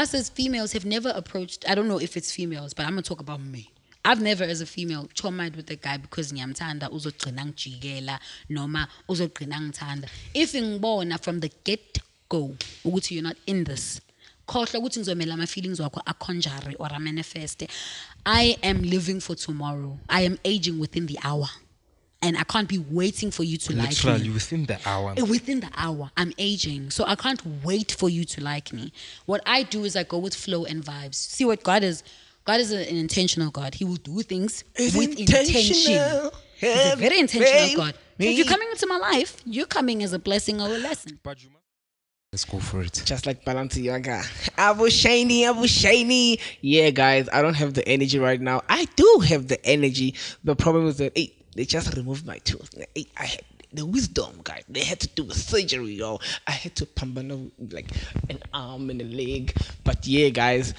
us as females have never approached, I don't know if it's females, but I'm going to talk about me. I've never, as a female, traumatized with a guy because ngiyamthanda uzogcina ngijikela noma uzogcina ngithanda. If ngibona from the get-go ukuthi you're not in this, khohlwa ukuthi ngizomela ama feelings wakho a conjure or a manifest. I am living for tomorrow. I am aging within the hour. And I can't be waiting for you to like me. Literally within the hour. Within the hour, I'm aging. So I can't wait for you to like me. What I do is I go with flow and vibes. See what God is? God is an intentional God. He will do things with intention. He's a very intentional God. So if you're coming into my life, you're coming as a blessing or a lesson. Let's go for it. Just like Balenciaga. Abu Shiny. Yeah, guys, I don't have the energy right now. I do have the energy. The problem is that, they just removed my tooth. I had the wisdom, guys. They had to do a surgery, yo. I had to pump like an arm and a leg. But yeah, guys,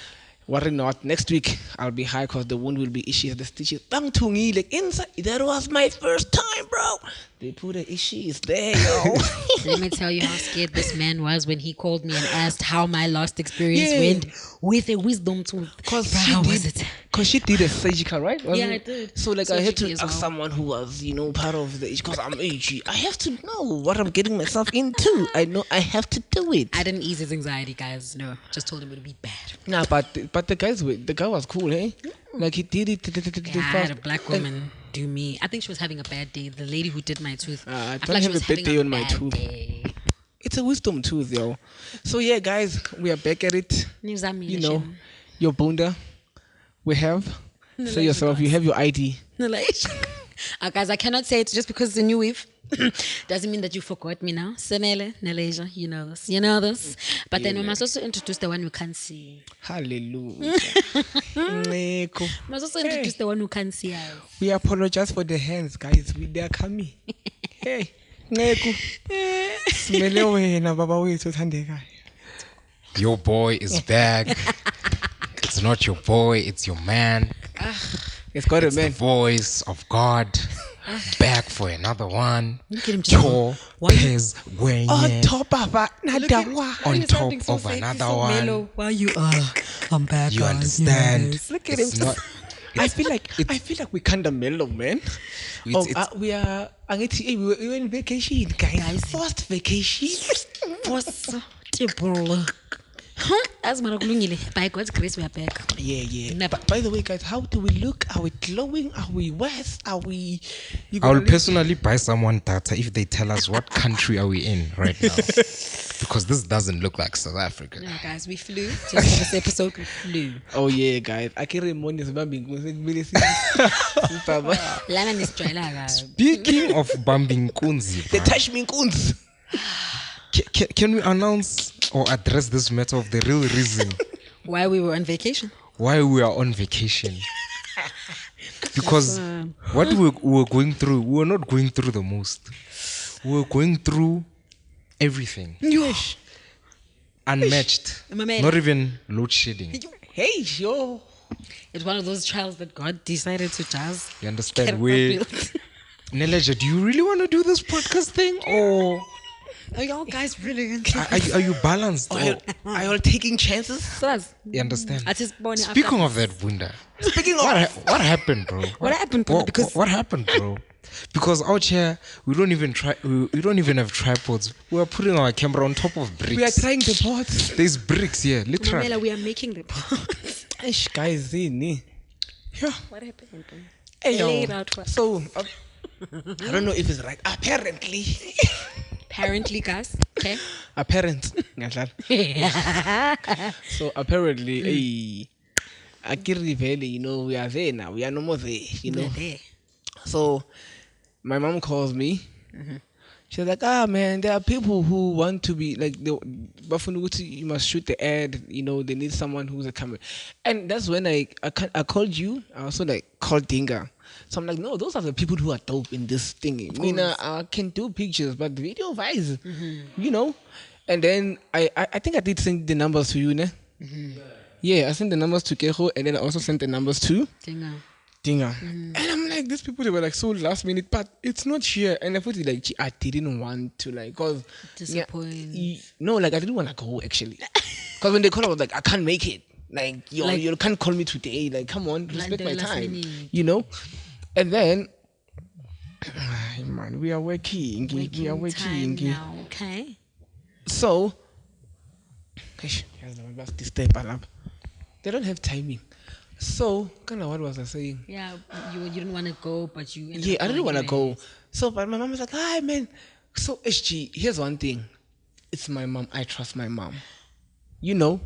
worry not. Next week, I'll be high because the wound will be issues. The stitches. Like inside. That was my first time, bro. They put the issues there, yo. Let me tell you how scared this man was when he called me and asked how my last experience went with a wisdom tooth. Because she did a surgical, right? Yeah, I did. So like I had to ask someone who was, part of the, because I'm AG. I have to know what I'm getting myself into. I know I have to do it. I didn't ease his anxiety, guys. No, just told him it would be bad. Nah, but the guy was cool, eh? Like he did it. Yeah, I had a black woman do me. I think she was having a bad day. The lady who did my tooth. I don't have a bad day on my tooth. It's a wisdom tooth, yo. So yeah, guys, we are back at it. Your bunda. We have. Say yourself. You have your ID. Guys, I cannot say it just because it's a new wave. Doesn't mean that you forgot me now. Senele, Nelejah, you know this. But then we must also introduce the one who can't see. Hallelujah. Nyiko. We must also introduce the one who can't see us. We apologize for the hands, guys. They are coming. Hey, Nyiko. Smele wena baba wethu thandeka. Your boy is back. It's not your boy, it's your man. It's got it's a man. The voice of God. Back for another one. On top of another one. On top of another one. Why you I'm back. You understand? Yes. Look at him. I feel like we kinda mellow, man. We are in vacation, guys. First vacation. As by God's grace, we are back. Yeah. By the way, guys, how do we look? Are we glowing? Are we west? Are we? I will personally buy someone data if they tell us what country are we in right now, because this doesn't look like South Africa. Yeah, guys, we flew. Just for this episode, we flew. Oh yeah, guys. I can't remember Speaking of bumping kunzi, they touch me kunzi. Can we announce or address this matter of the real reason why we were on vacation? Why we are on vacation? Because what we were going through, we were not going through the most. We were going through everything. Yes. Unmatched. Not even load shedding. Hey, yo. It's one of those trials that God decided to just. You understand? Nelejah, do you really want to do this podcast thing, or are y'all guys really are you balanced? Are y'all taking chances? You understand? Speaking of that, Bunda. What happened, bro? What happened, bro? What happened, bro? Because out here we don't even have tripods. We are putting our camera on top of bricks. We are trying the pots. There's bricks here, literally. Mamela, we are making the pots. Guys, yeah. What happened, bro? Hey, lay it out for us. So I don't know if it's right. Apparently, guys. Okay. So apparently, Akiri Valley, we are there now. We are no more there, There. So my mom calls me. Mm-hmm. She's like, man, there are people who want to be like, you must shoot the ad. They need someone who's a camera. And that's when I called you. I also called Dinga. So I'm like, no, those are the people who are dope in this thing. I can do pictures, but video wise, And then I think I did send the numbers to you, ne? Mm-hmm. Yeah, I sent the numbers to Keho, and then I also sent the numbers to Dinga. And I'm like, these people, they were so last minute, but it's not here. And I thought I didn't want to cause disappoint. I didn't want to go actually. Because when they called, I was like, I can't make it. Like, Like- you can't call me today. Like, come on, respect the my last time. minute. You know? And then, man, we are working. We are Time working. now, okay? So, they don't have timing. So, kind of what was I saying? Yeah, you didn't want to go, but you. ended Yeah, up I didn't going want to anyways. go. So, but my mom was like, hi, man. So, SG, here's one thing. It's my mom. I trust my mom. You know,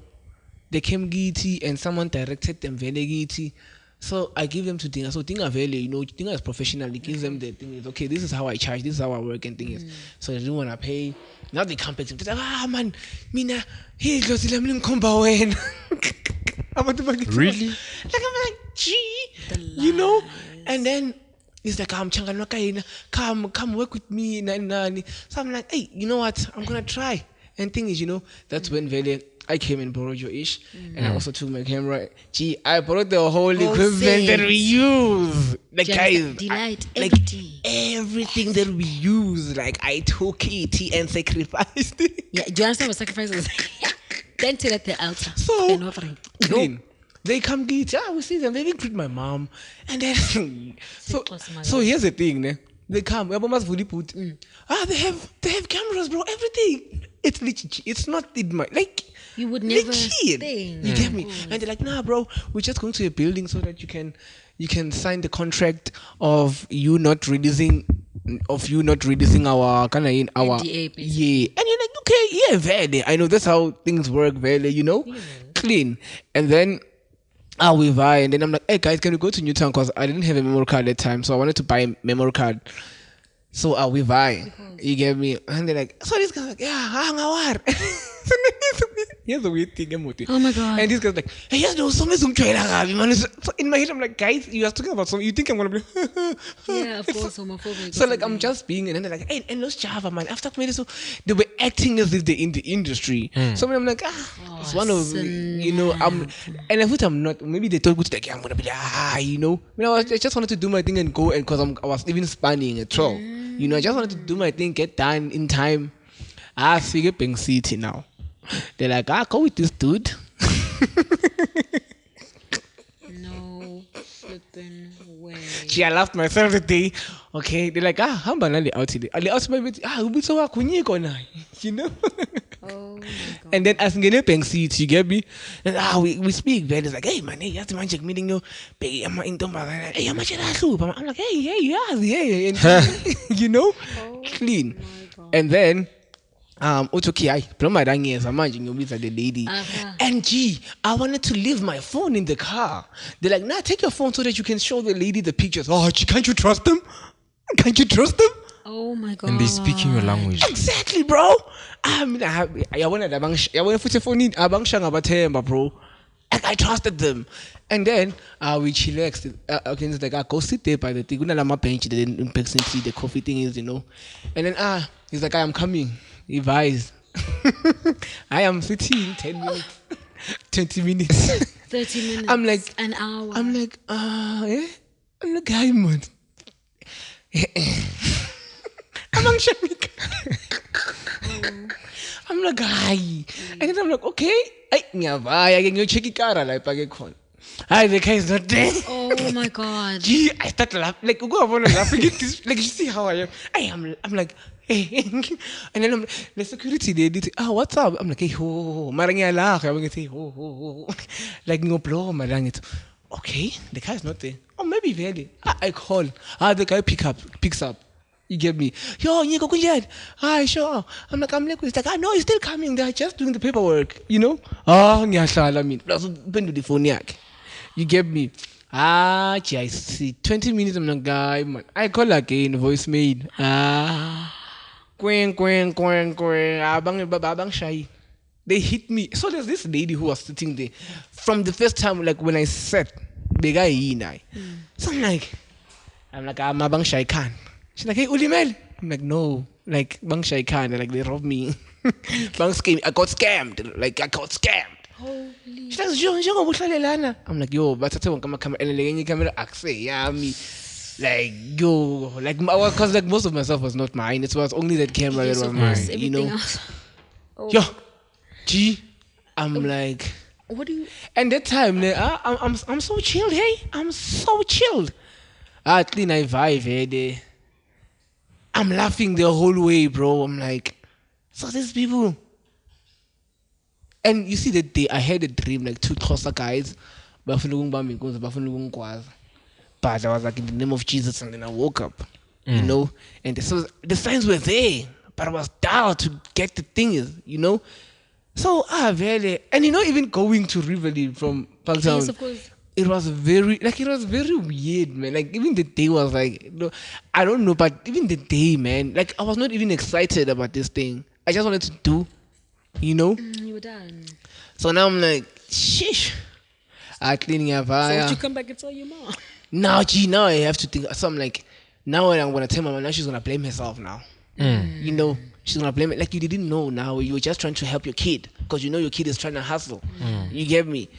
they came Giti and someone directed them very Giti. So, I give them to Dinga. So, Dinga Vele, you know, Dinga is professional. He gives them the thing. Is okay, this is how I charge. This is how I work and thing is. So, they didn't want to pay. Now they come back to me. They're like, man, Mina, he goes to them. Really? Like, I'm like, gee, you know? And then he's like, come work with me. Nani. So I'm like, hey, you know what? I'm going to try. And thing is, you know, that's when Vele, I came and borrowed your ish. And I also took my camera. Gee, I borrowed the whole equipment that we use. Like, guys, Delight, like everything that we use, like I took it and sacrificed it. Yeah, do you understand what sacrifice is? Then till at the altar. So, An offering. Then they come get, we see them, they greet my mom. And then, so here's the thing, ne? They come, they have cameras, bro, everything. It's legit, it's not in my, like, You would never legit. think. You get me? And they're like, nah, bro, we're just going to a building so that you can sign the contract of you not releasing our kind of in our NDA, basically. yeah. And you're like, okay, yeah, very. I know that's how things work, very, you know, clean. And then we buy, and then I'm like, hey guys, can we go to Newtown? Because I didn't have a memory card at the time, so I wanted to buy a memory card. So we buy. You get me? And they're like, so this guy's like, yeah, here's the weird thing, Oh my God. and this guy's like, hey, yes, no, something's man. So in my head, I'm like, guys, you are talking about something. You think I'm gonna be? Yeah, of course, homophobic. So like, I'm just being, and then they're like, hey, and those Java man. After I made it, so they were acting as if they're in the industry. So I'm like, it's one of you know, and I thought I'm not. Maybe they thought like, I'm gonna be you know. I just wanted to do my thing and go, and because I was even spanning at all. You know, I just wanted to do my thing, get done in time. I figure Pink City now. They're like, go with this dude. No flipping way. Gee, I laughed myself today. Okay, they're like, how about the out today? The out we'll be so Nyiko now. You know? Oh my God. And then as in the Pink City, you get me? And we speak, man. It's like, hey man, hey, you have to manage meeting you. Hey, I'm in hey, how much that soup? I'm like, hey, and, you know? Clean. And then okay, I imagine you with the lady. And gee, I wanted to leave my phone in the car. They're like, nah, take your phone so that you can show the lady the pictures. Oh, gee, can't you trust them? Can't you trust them? Oh my God. And they're speaking your language. Exactly, bro. I mean, I wanted to phone in bro. And I trusted them. And then we chillaxed. Okay, it's like, go sit there by the thing. My bench, then see the coffee thing is, you know. And then he's like, I am coming. He buys. I am sitting 10 minutes, 20 minutes. 30 minutes. I'm like, an hour. I'm like, yeah. I'm like, hi, man. I'm like, hi. And then I'm like, okay. I can go check it out. Like, the guy is not there. Oh my God. Gee, I start laughing. Like, go on laughing at this. Like, you see how I am? I'm like, hey. And then the security lady, what's up? I'm like, hey, ho. Marang ya laugh. I'm going to say, ho. Like, no blow, marang it. Okay, the guy is not there. Oh, maybe really. I call. The guy picks up. You get me? Yo, Nyiko, kunjad. Hi, sure. I'm like, he's like, no, he's still coming. They're just doing the paperwork, you know? Ngiyahlala mina. Plus, uphendula ifoni yakhe. You get me? Gee, I see. 20 minutes, I'm like, guy, man. I call again, voicemail. Quang. Abang shy. They hit me. So there's this lady who was sitting there. From the first time, like, when I said, the guy, so I'm like, Abang shy can. She's like, hey, Ulimel. I'm like, no. Like, Bang Shai Khan. Like, they robbed me. Bang scam. I got scammed. Like, I got scammed. Holy. She's like, I'm like, yo, but I tell you, camera, and camera, yeah, me. Like, yo, like, because like most of my stuff was not mine. It was only that camera that was mine. You know? Oh. Yo, gee, I'm like, What do you? and that time, I'm so chilled, hey? I'm so chilled. I clean I vibe, hey, I'm laughing the whole way, bro. I'm like, so these people. And you see that day, I had a dream, like 2 Xhosa guys, but I was like, in the name of Jesus, and then I woke up, you know, and so the signs were there, but I was down to get the thing, you know. So really, and even going to Riverdale from Parktown, Yes, of course. it was very weird, man. Like even the day was like, I don't know, but even the day, man, like I was not even excited about this thing. I just wanted to do, you know. You were done. So now I'm like, sheesh. I cleaning up. So would you come back and tell your mom? Now I have to think. So I'm like, now when I'm gonna tell my mom, now she's gonna blame herself now. You know, she's gonna blame it. Like you didn't know now. You were just trying to help your kid because you know your kid is trying to hustle. You get me?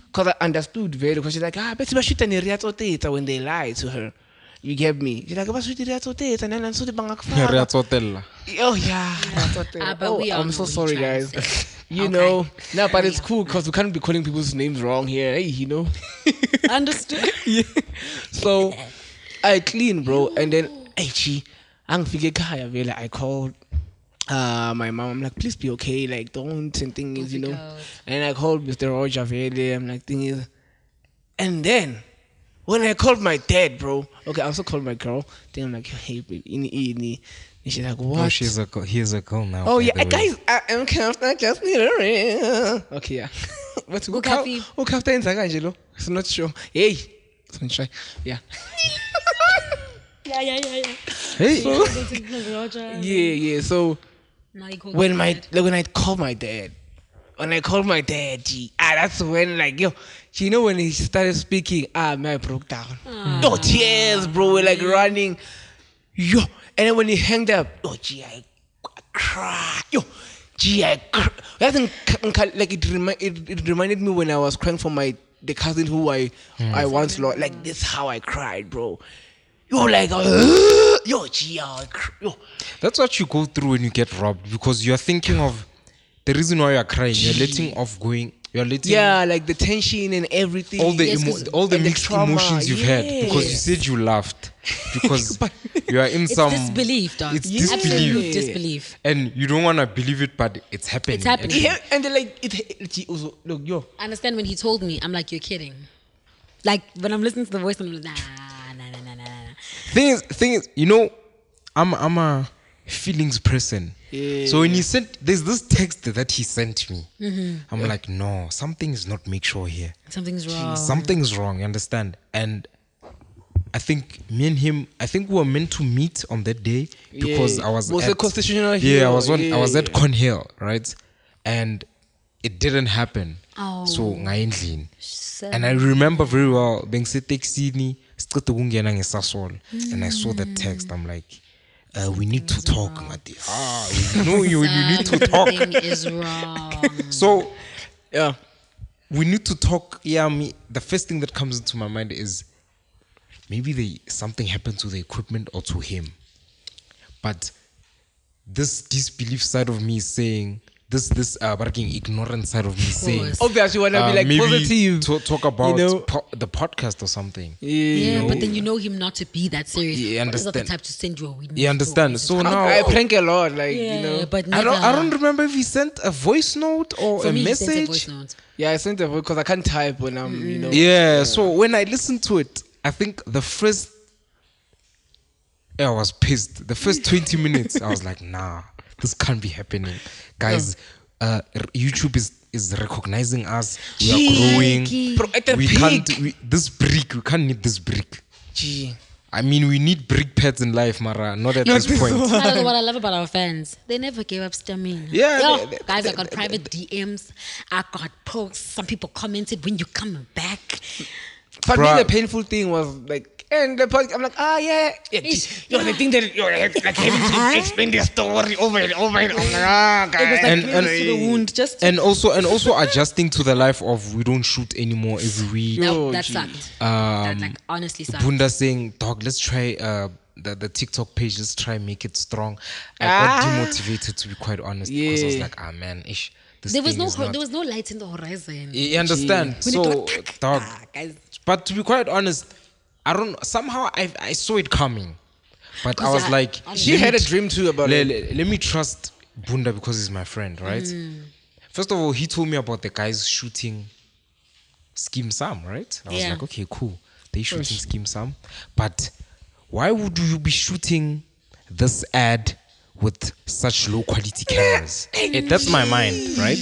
Because I understood very because she's like, but when they lie to her. You get me? She's like, and then so the oh yeah. But we all I'm so know what sorry, you're trying to guys. say. You Okay. know, no, but it's cool because we can't be calling people's names wrong here. Hey, you know. Understood. So I clean, bro, and then I called my mom. I'm like, please be okay, like don't and things, you know. And I called Mr. Roger Vele. I'm like, thing is, and then when I called my dad, bro. Okay, I also called my girl. Then I'm like, hey, baby, and she's like, what? Oh, he's a girl now. Oh by yeah, the way. guys, I am I just need a ring. Okay, yeah. But who Coffee. captain Angelo? It's not sure. Hey, sunshine. Yeah. Yeah. Hey. Yeah. So Now you call when my when I called my dad, that's when when he started speaking, man, I broke down. Oh, tears, bro, were like running. Yo, and then when he hanged up, I cried. Yo, I cried. Like it reminded me when I was crying for the cousin who I once lost. Like this, how I cried, bro. Yo, like yo. That's what you go through when you get robbed because you're thinking of the reason why you're crying. You're letting off going. You're letting Like the tension and everything. all the and the mixed trauma, emotions you've had because you said you laughed because you are in It's some disbelief, dog. It's Absolute disbelief disbelief. and you don't want to believe it, but it's happening. It's happening. actually. Yeah, and then it also look yo. I understand when he told me, I'm like, you're kidding. Like when I'm listening to the voice, I'm like, nah. Thing is, you know, I'm a feelings person. Yeah. So when he sent, there's this text that he sent me. I'm like, no, something is not make sure here. Something's wrong. Something's wrong. You understand? And I think me and him, I think we were meant to meet on that day because I was a constitutional yeah, I hero. was at Con Hill, right? And it didn't happen. Oh. So ngaendlini. And I remember very well being taxini and I saw that text. I'm like, we need to talk, Mati. You need to talk. Something is wrong. So Yeah. we need to talk. Yeah, the first thing that comes into my mind is maybe something happened to the equipment or to him. But this disbelief side of me is saying this ignorant side of me saying Obviously, you wanna be like maybe positive. talk about you know? the podcast or something. Yeah, but then you know him not to be that serious. Yeah, What is not the understand. type to send you a witness. You understand? So now I prank a lot, like Yeah, you know. but I never. don't remember if he sent a voice note or For a me, he sent a message. voice note. Yeah, I sent it because I can't type when I'm, you know. Yeah, so when I listened to it, I think the first I was pissed. The first 20 minutes, I was like, nah, this can't be happening. Guys, YouTube is recognizing us. We are growing. Bro, at the We peak. we can't need this brick. Gee. I mean, we need brick pads in life, Mara, not at this point. I don't know what I love about our fans. They never gave up stamina. Yeah, Yo, guys, I got private DMs. I got posts. Some people commented, when you coming back? For me, Bruh. the painful thing was like, and the podcast, I'm like, yeah. The thing that you're like having to explain the story over and over and over. Guys. It was like And- close to the wound. Just And also adjusting to the life of we don't shoot anymore every week. no, that sucked. That like honestly sucked. Bunda saying, dog, let's try the TikTok page, let's try and make it strong. I got demotivated, to be quite honest, because I was Yeah. like, man, this There was thing no is not. there was no light in the horizon. You understand? When it So, goes, dog. guys. But to be quite honest, I don't. Somehow I saw it coming, but I was like, She had a dream too about it. let me trust Bunda because he's my friend, right? First of all, he told me about the guys shooting Scheme Sam, right? I was Yeah. like, okay, cool. They shooting Scheme Sam, but why would you be shooting this ad with such low quality cameras? That's my mind, right?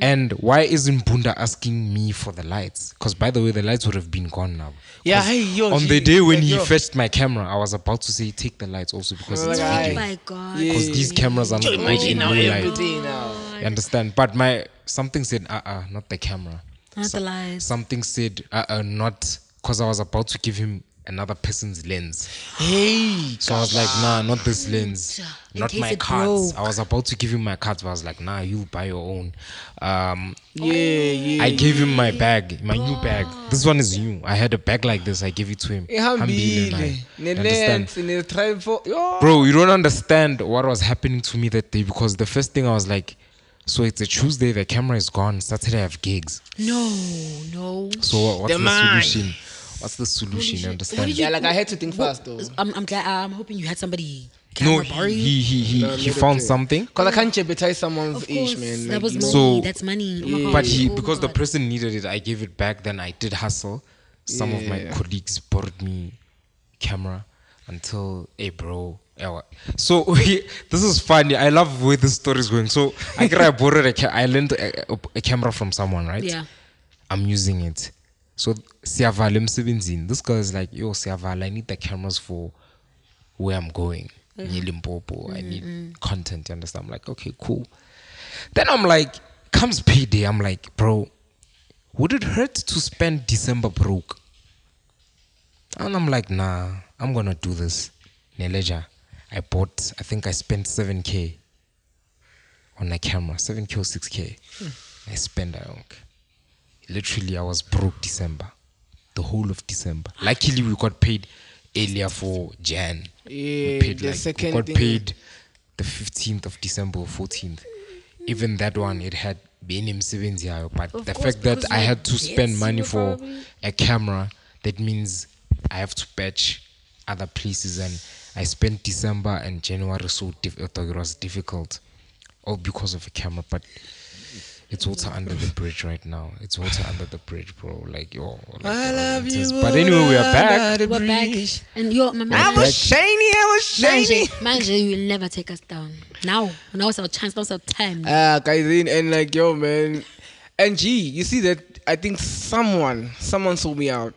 And why isn't Bunda asking me for the lights? Because by the way, the lights would have been gone now. Yeah, 'Cause hey, yo, on G, the day when like, he yo. fetched my camera, I was about to say take the lights also because it's Like, video. My God. Because these cameras are not good in low light. everything now. You understand? But my something said not the camera. Not the lights. Something said not because I was about to give him another person's lens. Hey, So I was like, nah, not this lens. In Not case my it cards. broke. I was about to give him my cards, but I was like, nah, you buy your own. yeah. I gave him my bag, my new bag. This one is new. I had a bag like this. I gave it to him. Hambili and I. You understand? Bro, you don't understand what was happening to me that day because the first thing I was like, so it's a Tuesday, the camera is gone. Saturday I have gigs. No. So what's The the man. solution? What's the solution? You understand? Yeah, like I had to think fast though. I'm glad. I'm hoping you had somebody. No, camera borrow you. he found something. Cause I can't jeopardize someone's Of age, course, man. that Like, was you money. know. So- That's money. Oh my Yeah. God. But Oh my because the God. person needed it, I gave it back. Then I did hustle. Some of my Yeah. colleagues borrowed me camera until, hey bro. So this is funny. I love where this story is going. So I borrowed I lent a camera from someone, right? Yeah. I'm using it. So Siavala M17. This girl is like, yo, Siavala, I need the cameras for where I'm going. Limpopo. I need content. You understand? I'm like, okay, cool. Then I'm like, comes payday. I'm like, bro, would it hurt to spend December broke? And I'm like, nah, I'm gonna do this. Nelejah, I think I spent 7K on a camera, 7K or 6K. I spent, literally, I was broke December, the whole of December. Luckily, we got paid earlier for Jan. Yeah, we paid the we second got thing- paid the 15th of December or 14th. Even that one, it had been in 70, but the course, fact that because I you had to had spend debts, money you were for probably- a camera, that means I have to patch other places, and I spent December and January so it was difficult, all because of a camera. But it's water under the bridge right now. It's water under the bridge, bro. Like, yo, like, I love you. but anyway, we are back. We're back. And yo, my I man. was shiny. Manje, you will never take us down. Now is our chance. Now's our time. Guys, and like, yo, man. And G, you see that? I think someone sold me out.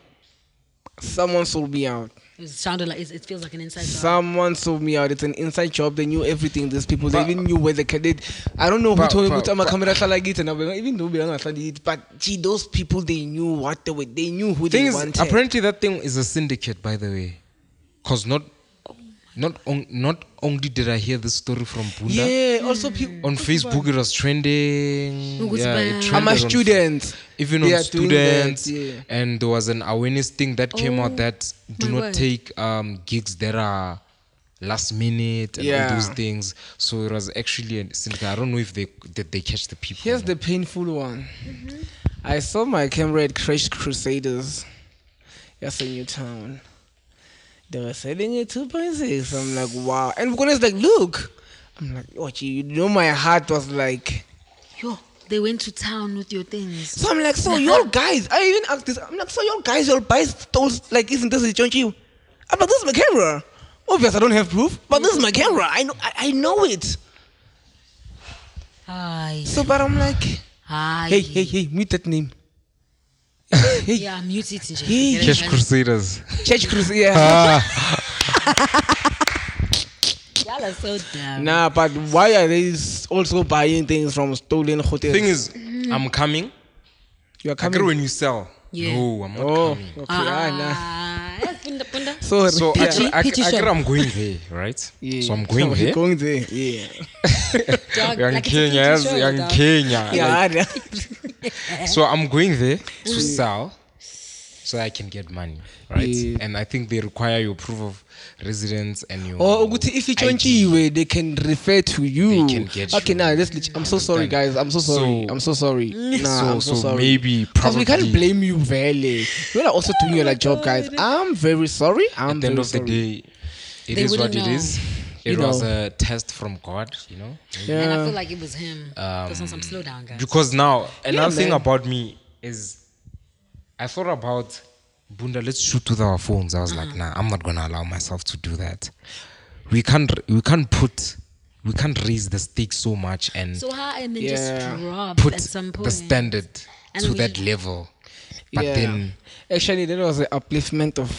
Someone sold me out. It sounded like it feels like an inside job. Someone sold me out. It's an inside job. They knew everything. These people, they even knew where they did. I don't know who told me what I'm a camera like it, and I even though I it. But gee, those people, they knew what they were. They knew who Thing they is, wanted. apparently that thing is a syndicate, by the way, because not only did I hear this story from Bunda. Yeah. Also, people On Facebook, it was trending. Ukuthi Yeah, it baya- trended I'm a on- student. even They on are doing that, students, yeah. and there was an awareness thing that came out that do my not word. take gigs that are last minute and all those Yeah. things. So it was actually a syndicate. I don't know if they catch the people. Here's the painful one. I saw my camera at Crash Crusaders. Yes, in Newtown. They were selling it 2.6. I'm like, wow. And Bukona's like, look. I'm like, oh, gee, you know, my heart was like. Yo, they went to town with your things. So I'm like, so your guys, I even asked this. I'm like, so your guys, you'll buy those, like, isn't this a junkie? I'm like, this is my camera. Obviously, I don't have proof, but this is my camera. I know it. Aye. So, but I'm like, Aye. hey, mute that name. Hey, Yeah, mute it. Hey. Cash Crusaders. Church Crusaders. Yeah. Y'all are so dumb. Nah, but why are they also buying things from stolen hotels? Thing is, I'm coming. you are I coming. agree when you sell. Yeah. No, I'm not Oh, coming. okay. Punda. Sorry. So Pitchy I shop. agree I'm going there, right? Yeah. So I'm going there. Going there. Yeah. Dog, Young like it's a Kenya, PG show, young dog. Kenya. Yeah. So I'm going there to sell. so I can get money, right? Yeah. And I think they require your proof of residence and your. Or ukuthi if it's way they can refer to you. They can get okay, you. now I'm so sorry, guys. I'm so sorry. So- I'm so sorry. Nah, I'm so sorry. maybe Because we can't probably blame you, Vele. You're also doing your job, guys. I'm very sorry. I'm at the end very of the sorry. day, it They is what wouldn't it know. is. You It was know. a test from God, And I Yeah. feel like it was him. That's on some slow down, guys. because now another thing man. about me is I thought about Bunda, let's shoot with our phones. I was like, nah, I'm not gonna allow myself to do that. We can't raise the stakes so much and So how and then Yeah. just drop put at some point. the standard And to we- that level. But Yeah. then Actually, that was an upliftment of.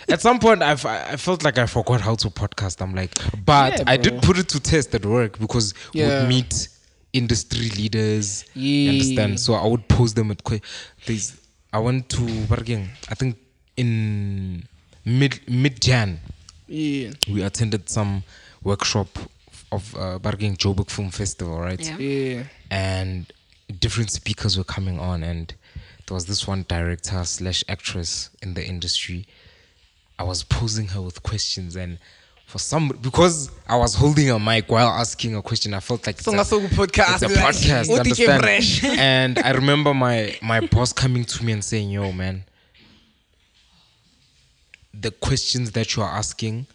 at some point I felt like I forgot how to podcast. I'm like, but Yeah, I bro. did put it to test at work because Yeah. we'd meet industry leaders. You Yeah. understand? So I would post them at I went to Bargeng, I think in mid Jan. Yeah. We attended some workshop of Bargeng Joburg Film Festival, right? Yeah. Yeah. And different speakers were coming on, and there was this one director / actress in the industry. I was posing her with questions, and because I was holding a mic while asking a question, I felt like So that's a podcast. it's a podcast, What did you understand? fresh? And I remember my boss coming to me and saying, "Yo, man, the questions that you are asking,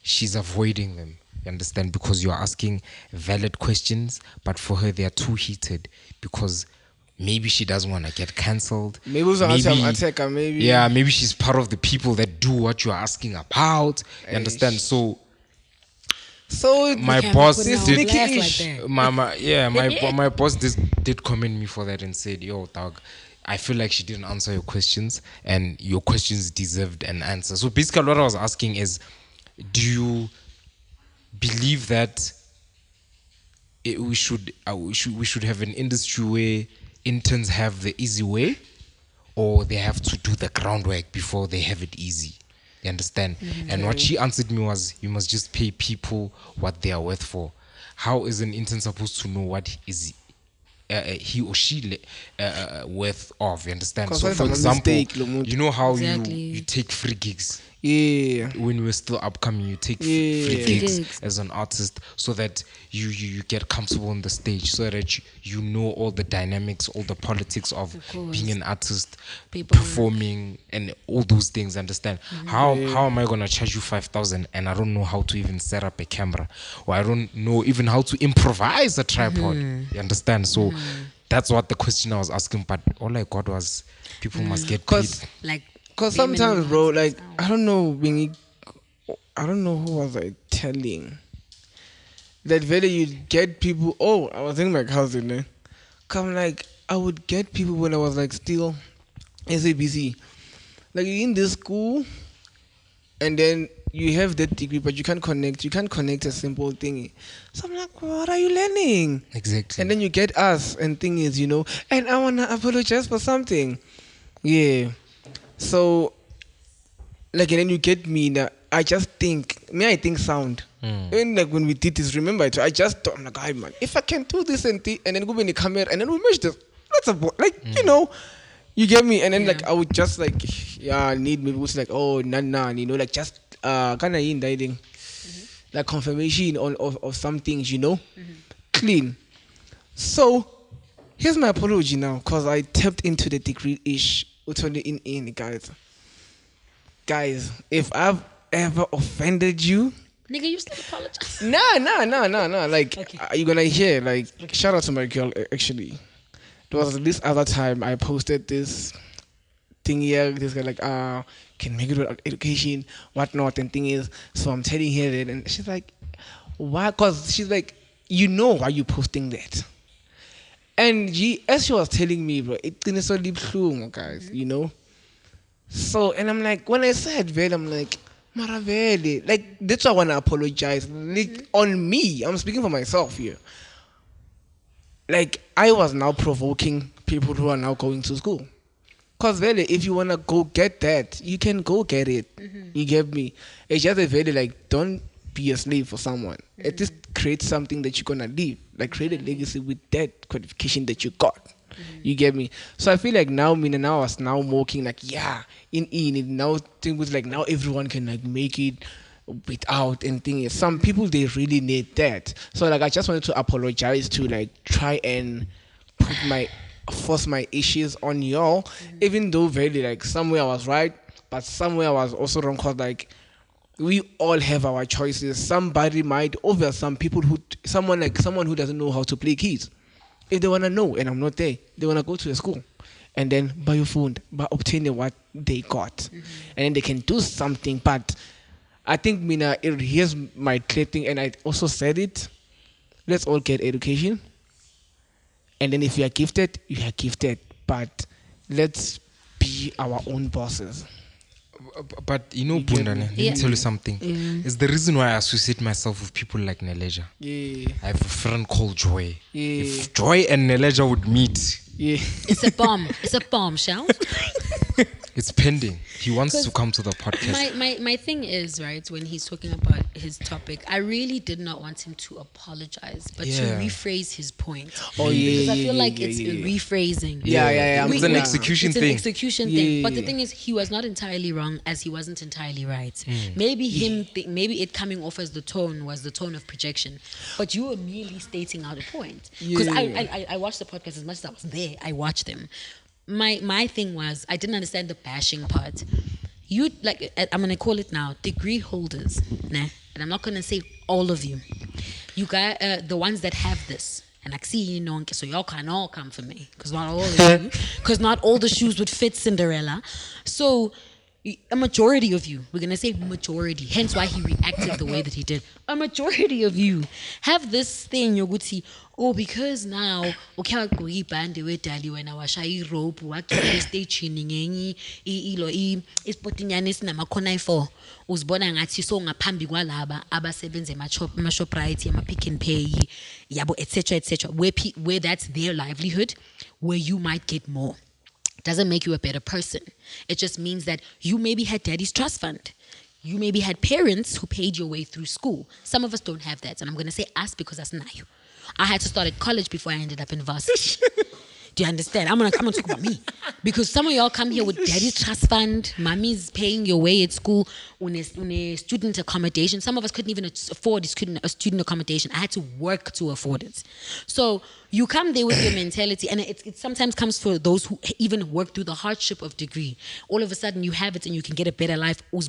she's avoiding them. You understand? Because you are asking valid questions, but for her they are too heated because maybe she doesn't want to get cancelled. Maybe it was an attacker, maybe. Yeah, maybe she's part of the people that do what you are asking about. You understand? So So my can't boss put it on did blast like that. my boss did commend me for that and said, "Yo, dog, I feel like she didn't answer your questions, and your questions deserved an answer." So basically, what I was asking is, do you believe that we should have an industry where interns have the easy way, or they have to do the groundwork before they have it easy? You understand? And what she answered me was, you must just pay people what they are worth for. How is an intern supposed to know what is he or she worth of? You understand? 'Cause So that's for a example, mistake, Lomuntu. you know how Exactly. you take free gigs. Yeah. When we're still upcoming, you take Yeah. free Free gigs gigs. as an artist so that you get comfortable on the stage, so that you know all the dynamics, all the politics of course. being an artist, People- performing, and all those things. Understand? How am I gonna charge you 5,000 and I don't know how to even set up a camera, or I don't know even how to improvise a tripod? You understand? So that's what the question I was asking, but all I got was people must get paid. Like, Because bare minimum sometimes, bro, answers. like, I don't know, I don't know who was I telling. That very you get people. Oh, I was thinking my cousin, eh? Come like, I would get people when I was like still SABC. Like, you're in this school, and then you have that degree, but you can't connect. You can't connect a simple thing. So I'm like, what are you learning? Exactly. And then you get us, and thing is, and I wanna apologize for something. Yeah. So, like, and then you get me. Now, I think sound. And like when we did this, remember, I just thought, I'm like, "Ay, man, if I can do this and then go in the camera and then we match this, you get me. And then like I would just like, I need maybe it's like, oh, nah, like just kind of indicting, like confirmation of some things, clean. So here's my apology now, because I tapped into the degree ish. In guys, if I've ever offended you, Nigga, you still apologize. nah. Like, Okay. you're gonna hear, like, shout out to my girl, actually. There was this other time I posted this thing here, this guy, like, can make it with education, whatnot, and thing is, so I'm telling her that, and she's like, why? Because she's like, why you posting that? And as she was telling me, bro, it didn't so deep through, guys, So, and I'm like, when I said Vele, I'm like, Maravele. Like, that's why I want to apologize. Like, on me, I'm speaking for myself here. Like, I was now provoking people who are now going to school. Because, Vele, if you want to go get that, you can go get it. You get me? It's just a Vele, like, don't be a slave for someone. It just creates something that you're going to leave. like create a legacy with that qualification that you got. You get me? So I feel like now I was now mocking like in it now thing was like now everyone can like make it without anything. Some people they really need that. So like I just wanted to apologize to like try and force my issues on y'all, even though very like somewhere I was right, but somewhere I was also wrong. Cause like we all have our choices. Somebody might over some people someone who doesn't know how to play keys. If they wanna know and I'm not there, they wanna go to the school and then buy your phone, but obtain what they got, and then they can do something. But I think here's my clear thing, and I also said it. Let's all get education, and then if you are gifted, you are gifted. But let's be our own bosses. But Bunda, let me tell you something. It's the reason why I associate myself with people like Nelejah. I have a friend called Joy. If Joy and Nelejah would meet, It's a bomb. It's a bombshell. it's pending. He wants to come to the podcast. My thing is, right, when he's talking about his topic, I really did not want him to apologize, but to rephrase his point. Because I feel like it's rephrasing. It's an execution thing. It's an execution thing. But the thing is, he was not entirely wrong as he wasn't entirely right. Maybe maybe it coming off as the tone was the tone of projection. But you were merely stating out a point. Because I watched the podcast as much as I was there. I watched them. My thing was I didn't understand the bashing part. You like I'm gonna call it now degree holders, nah, and I'm not gonna say all of you. You got the ones that have this, and I see so y'all can all come for me because not all of you, because not all the shoes would fit Cinderella. So a majority of you, we're gonna say majority, hence why he reacted the way that he did. A majority of you have this thing yoguthi, because now okay go ibande wedali wena washa rope wakhe station ngenyi isportinyane sinamakhona i4 uzibona ngathi so ngaphambi kwalaba abasebenza ema-Shoprite ama-Pick n Pay yabo etc where that's their livelihood, where you might get more. Doesn't make you a better person. It just means that you maybe had daddy's trust fund. You maybe had parents who paid your way through school. Some of us don't have that. And I'm going to say us because that's nayo. I had to start at college before I ended up in varsity. Do you understand? I'm gonna talk about me. Because some of y'all come here with daddy's trust fund, mommy's paying your way at school, on a student accommodation. Some of us couldn't even afford a student accommodation. I had to work to afford it. So you come there with your mentality, and it sometimes comes for those who even work through the hardship of degree. All of a sudden you have it and you can get a better life. You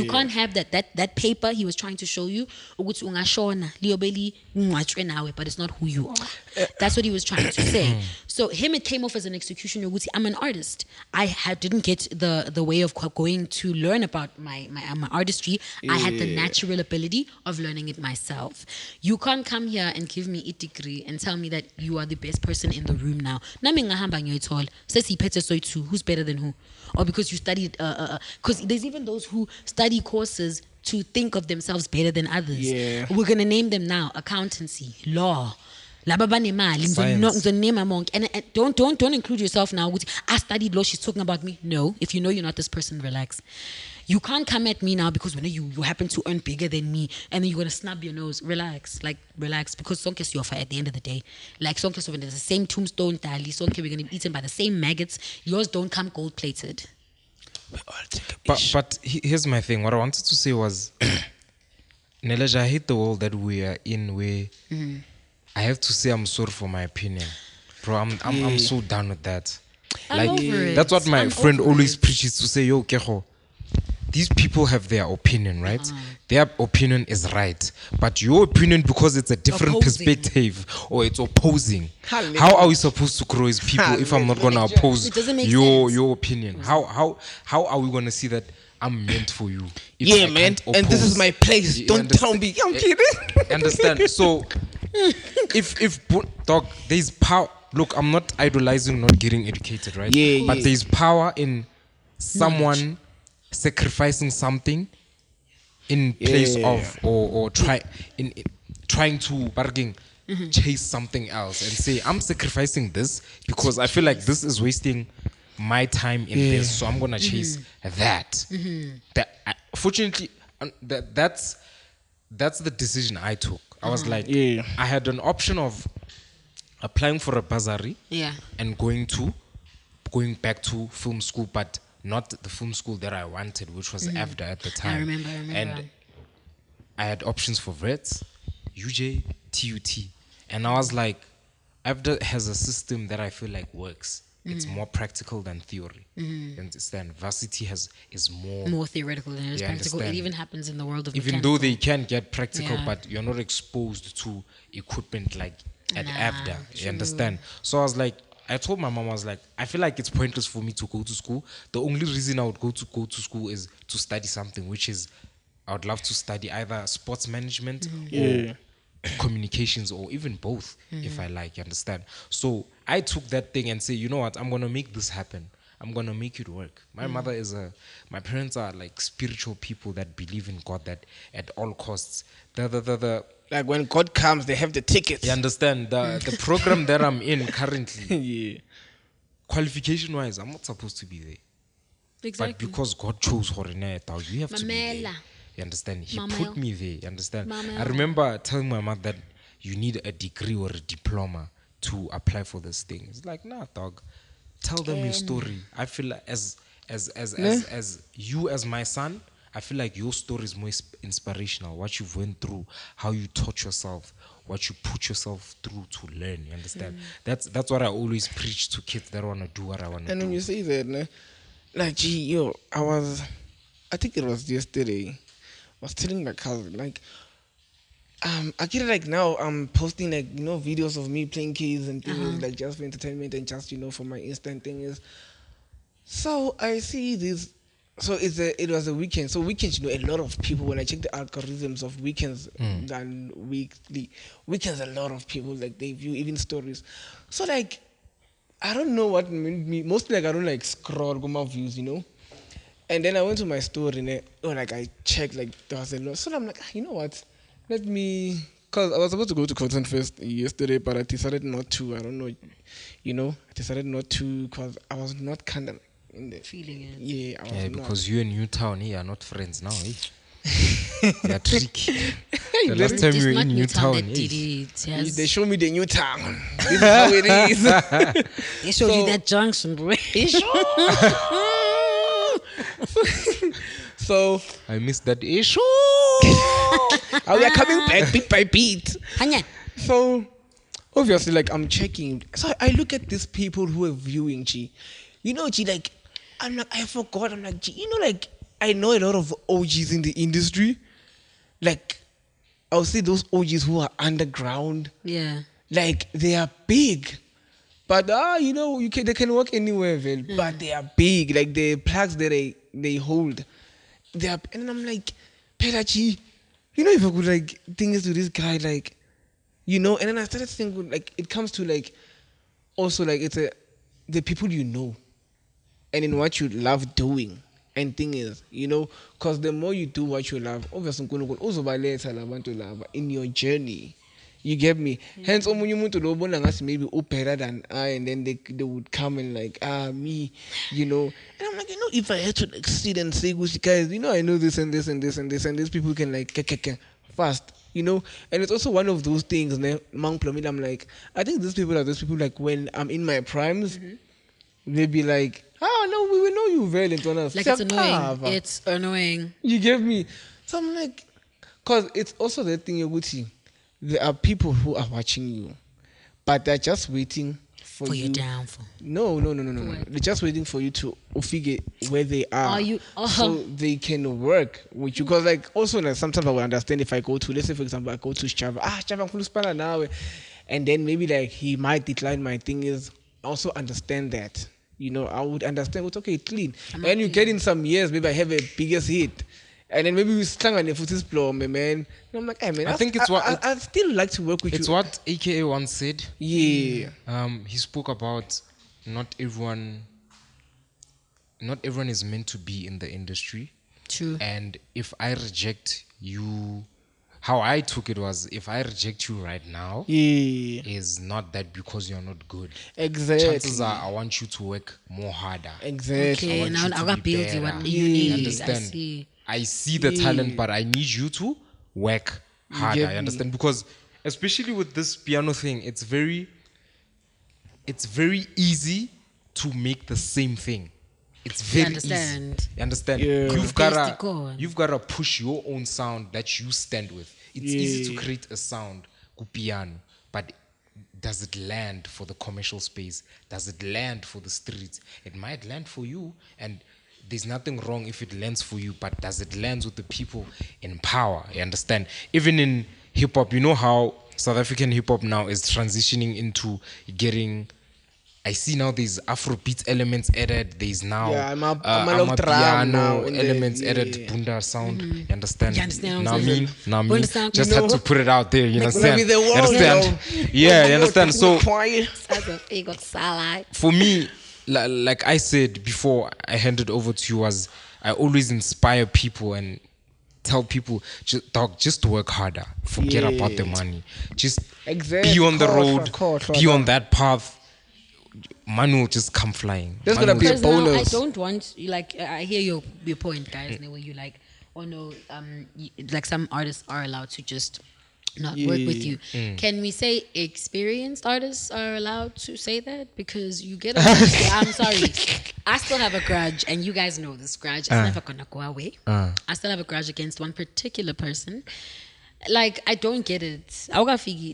can't have that paper he was trying to show you, but it's not who you are. That's what he was trying to say. So him, it came off as an execution. I'm an artist. I didn't get the way of going to learn about my artistry. I had the natural ability of learning it myself. You can't come here and give me a degree and tell me that you are the best person in the room now. Who's better than who? Or because you studied, because there's even those who study courses to think of themselves better than others. Yeah. We're going to name them now: accountancy, law. And don't include yourself now. I studied law, she's talking about me. No, if you know you're not this person, relax. You can't come at me now because when you happen to earn bigger than me and then you're gonna snub your nose. Relax, because sonke you offer at the end of the day. Like sonke when there's the same tombstone tally, sonke we're gonna be eaten by the same maggots. Yours don't come gold plated. But here's my thing. What I wanted to say was, Nelejah, I hate the world that we are in where I have to say I'm sorry for my opinion. Bro, I'm so done with that. I'm over it. That's what my friend always preaches to say, yo, Keho, these people have their opinion, right? Their opinion is right. But your opinion, because it's a different perspective or it's opposing, how are we supposed to grow as people if I'm not going to oppose your opinion? How are we going to see that I'm meant for you? Yeah, man. And this is my place. Don't tell me. I'm kidding. Understand? So, if dog, there's power. Look, I'm not idolizing not getting educated, right? Yeah. But there's power in someone sacrificing something in place of or trying to bargain, chase something else and say, I'm sacrificing this because I feel like this is wasting my time in this, so I'm gonna chase that. Fortunately, that's the decision I took. I was like, Yeah. I had an option of applying for a bursary Yeah. and going back to film school, but not the film school that I wanted, which was AFDA at the time. I remember. And I had options for VETS, UJ, TUT. And I was like, AFDA has a system that I feel like works. It's more practical than theory. You understand? Varsity is more theoretical than it is You practical. It understand. even happens in the world of even mechanical. though they can get practical, Yeah. but you're not exposed to equipment like at Nah, AFDA. You true. understand? So I was like, I told my mom, I was like, I feel like it's pointless for me to go to school. The only reason I would go to school is to study something, which is I would love to study either sports management or communications or even both, if I like, you understand? So I took that thing and say, you know what, I'm gonna make this happen. I'm gonna make it work. My my parents are like spiritual people that believe in God, that at all costs. Like when God comes, they have the tickets. You understand? The program that I'm in currently, Yeah. qualification wise, I'm not supposed to be there. Exactly. But because God chose Horineta, you have to be there. Mamela. You understand? He Mamel. put me there. You understand? Mamel. I remember telling my mom that you need a degree or a diploma to apply for this thing. It's like, nah, dog. Tell them your story. I feel like as you as my son, I feel like your story is more inspirational. What you've went through, how you taught yourself, what you put yourself through to learn. You understand? That's what I always preach to kids that want to do what I want to And do. when you say that, né, like, gee, I think it was yesterday, I was telling my cousin, like, I get it, like, now I'm posting, like, videos of me playing keys and things, like, just for entertainment and just, for my instant thing is. So I see this. So it was a weekend. So weekends, a lot of people, when I check the algorithms of weekends than weekly, weekends, a lot of people, like, they view even stories. So, like, I don't know what made me, mostly, like, I don't, like, scroll, go my views, And then I went to my story, and I checked, like, there was a lot. So I'm like, you know what? Let me, because I was supposed to go to Cotton Fest yesterday, but I decided not to. I don't know, I decided not to because I was not kind of in the Feeling it. Yeah, I was Yeah, not. because you and Newtown here are not friends now, eh? They are tricky. The last It's time you It's were not in Newtown Newtown, that did it. Yes. They show me the new town. This is how it is. They showed you So- that junction, bro. So I missed that issue. we are coming back beat by beat. Hanya. So obviously, like, I'm checking. So I look at these people who are viewing G. G, like, I'm like, I forgot. I'm like, G, like, I know a lot of OGs in the industry. Like, I'll say those OGs who are underground. Yeah. Like, they are big. But they can work anywhere, well. But they are big. Like, the plugs that they hold. And I'm like, Pelachi, if I could, like, things to this guy, like, and then I started thinking, like, it comes to, like, also, like, it's the people and in what you love doing. And thing is, because the more you do what you love, obviously, also in your journey. You get me? Hence, maybe better than I, and then they would come and, like, me, And I'm like, if I had to, like, sit and say, guys, I know this and this and this and this, and these people can, like, fast, And it's also one of those things, I'm like, I think these people are those people, like, when I'm in my primes, they be like, no, we will know you well in us. Like, it's annoying. It's annoying. You get me? So I'm like, because it's also the thing, Yoguti. There are people who are watching you, but they're just waiting for you. your downfall. No. They're just waiting for you to figure where they are. So they can work with you. Because, like, also, like, sometimes I will understand if I go to, let's say, for example, I go to Shava. Shava, I'm going to spend an hour. And then maybe, like, he might decline. My thing is, also understand that. I would understand what's okay, clean. And you get in some years, maybe I have a biggest hit. And then maybe we stand on the footage floor, man. And I'm like, hey, man, I think it's what I'd still like to work with you. It's what AKA once said. Yeah. He spoke about not everyone is meant to be in the industry. True. And if I reject you, how I took it was, if I reject you right now, is not that because you're not good. Exactly. Chances are I want you to work more harder. Exactly. Okay, now I I got build you what you You need. understand? I see. I see the talent, but I need you to work harder. get I me. understand, because especially with this piano thing, it's very easy to make the same thing. It's very understand? easy. You understand? Yeah. You've gotta push your own sound that you stand with. It's easy to Yeah. create a sound ku piano, but does it land for the commercial space? Does it land for the streets? It might land for you, and there's nothing wrong if it lands for you, but does it land with the people in power? You understand? Even in hip hop, you know how South African hip hop now is transitioning into getting. I see now there's Afrobeat elements added. There's now Yeah, I'm a drum piano now in the- elements yeah. added. Bunda sound. You understand? You understand what Now I'm saying? me. Bunda sound, Just you had know. to put it out there. You Gonna understand? be the You world, understand? Yeah, you understand. So Quiet. for me, like I said before, I handed over to you, was I always inspire people and tell people, just work harder. Forget about the money. Just Exactly. be on the Of road. course, Be on that path. Money will just come flying. There's Money gonna will be a Because now I bonus. don't want, like, I hear your point, guys, where you like, oh no, like some artists are allowed to just not work with you. Can we say experienced artists are allowed to say that? Because you get I'm sorry, I still have a grudge, and you guys know this grudge. It's never gonna go away. I still have a grudge against one particular person. Like, I don't get it.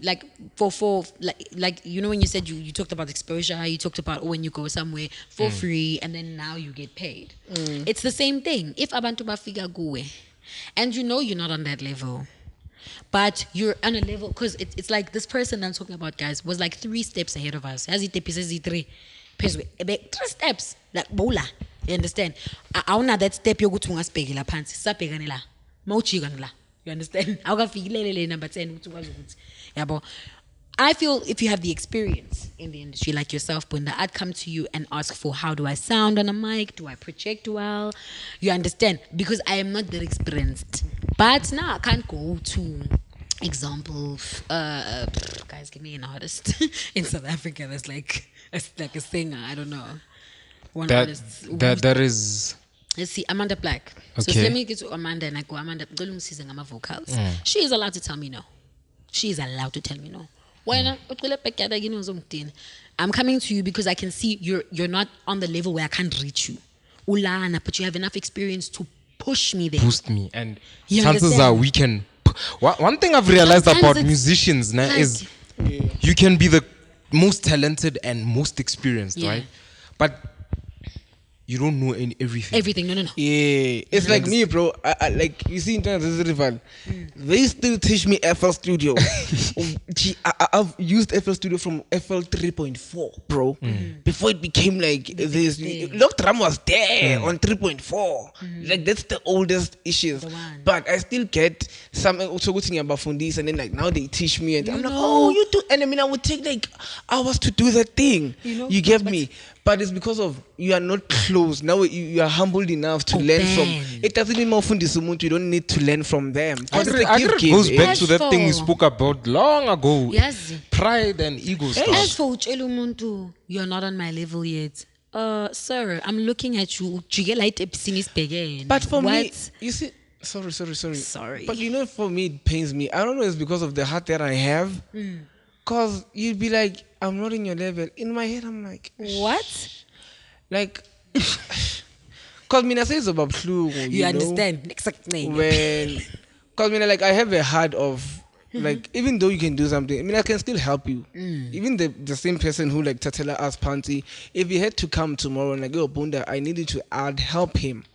Like, for like you know, when you said you talked about exposure, you talked about when you go somewhere for free and then now you get paid. It's the same thing. If abantu bafika kuwe and you know you're not on that level, but you're on a level, because it's like this person I'm talking about, guys, was like 3 steps ahead of us. As it says 3 steps, like bola. You understand? I want that step you go to ungasibhekela phansi. Sisabhekane la. Mawujika la. You understand? Awukafikelele number 10 ukuthi ukwazi ukuthi. Yabo. I feel if you have the experience in the industry like yourself, Bunda, I'd come to you and ask for, how do I sound on a mic? Do I project well? You understand? Because I am not that experienced. But now I can't go to example. Guys, give me an artist in South Africa that's like a singer. I don't know. One artist. That is. Let's see, Amanda Black. So Okay. let me get to Amanda and I go, Amanda, ngicela vocals. She is allowed to tell me no. She is allowed to tell me no. I'm coming to you because I can see you're not on the level where I can't reach you. Ulana, but you have enough experience to push me there. Boost me, and You chances understand? are we can. One thing I've realized Sometimes about it's musicians now hard. is you can be the most talented and most experienced, Yeah. right? But you don't know everything. Everything, no. Yeah, it's like me, bro. I like, you see, in terms of rival, they still teach me FL Studio. I've used FL Studio from FL 3.4, bro. Before it became like this. Lock drum was there on 3.4. Like, that's the oldest issues. The one. But I still get some also good thing about Fundis, and then like now they teach me, and I'm like, know. oh, you do, and I mean, I would take like hours to do that thing. You know, you get but- me. But it's because of you are not close. Now you are humbled enough to learn from. It doesn't mean more fundis umuntu. You don't need to learn from them. Because it's a I gift, it goes eh? back to that thing we spoke about long ago. Yes. Pride and ego As stuff. for utshela umuntu, you're not on my level yet. Sir, I'm looking at you. But for me, What? you see, sorry. Sorry. But you know, for me, it pains me. I don't know. It's because of the heart that I have. Cause you'd be like, I'm not in your level. In my head, I'm like, What? like, cause me, I say it's about flu. You know? understand? Exactly. When, cause like I have a heart of like, even though you can do something, I mean, I can still help you. Even the same person who like Tatela asked Panti, if he had to come tomorrow and like, oh Bunda, I needed to help him,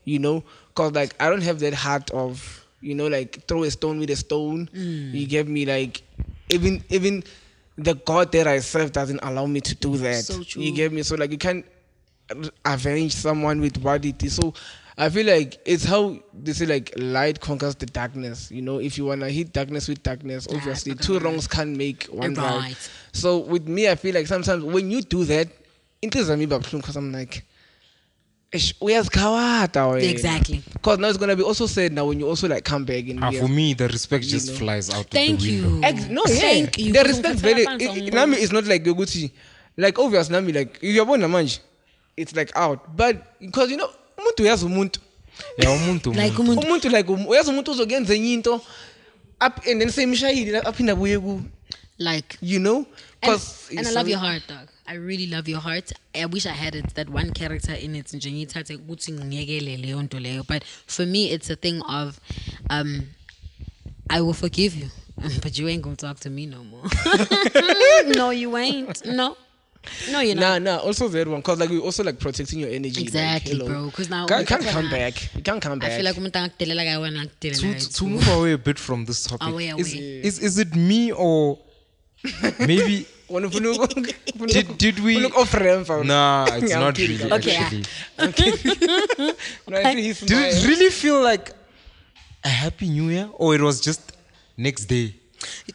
you know, cause like I don't have that heart of, you know, like throw a stone with a stone. You get me, like even the God that I serve doesn't allow me to do that. So true. You get me, so like you can't avenge someone with what it is. So I feel like it's how they say like light conquers the darkness. You know, if you wanna hit darkness with darkness, obviously it's two not gonna wrongs can't make one right. Right. So with me, I feel like sometimes when you do that, it is me because I'm like, Exactly. because now it's gonna be also said now when you also like come back and For me, the respect You just know. flies out Thank the you. window. No, yeah. Thank you. The respect very. Ngicela Nami it's not like Yoguti. Like obvious Nami like if you're born a man, it's like out. But because you know, umuntu uyazi umuntu. Yeah, umuntu, Like umuntu. Umuntu like uyazi umuntu uzogenza enye into. up and then same shahidi up in the Like, you know, because and I love your heart, dog. I really love your heart. I wish I had it, that one character in it. But for me, it's a thing of, I will forgive you, but you ain't gonna talk to me no more. No, you ain't. No, you're not. Nah. Also that one, cause like we also like protecting your energy. Exactly, like, bro. Because now you can't come back. You can't come back. I feel like I'm To move away a bit from this topic, Away. is it me or maybe did we? Nah, it's not really. Okay, Actually, Okay. did it really feel like a happy New Year, or it was just next day?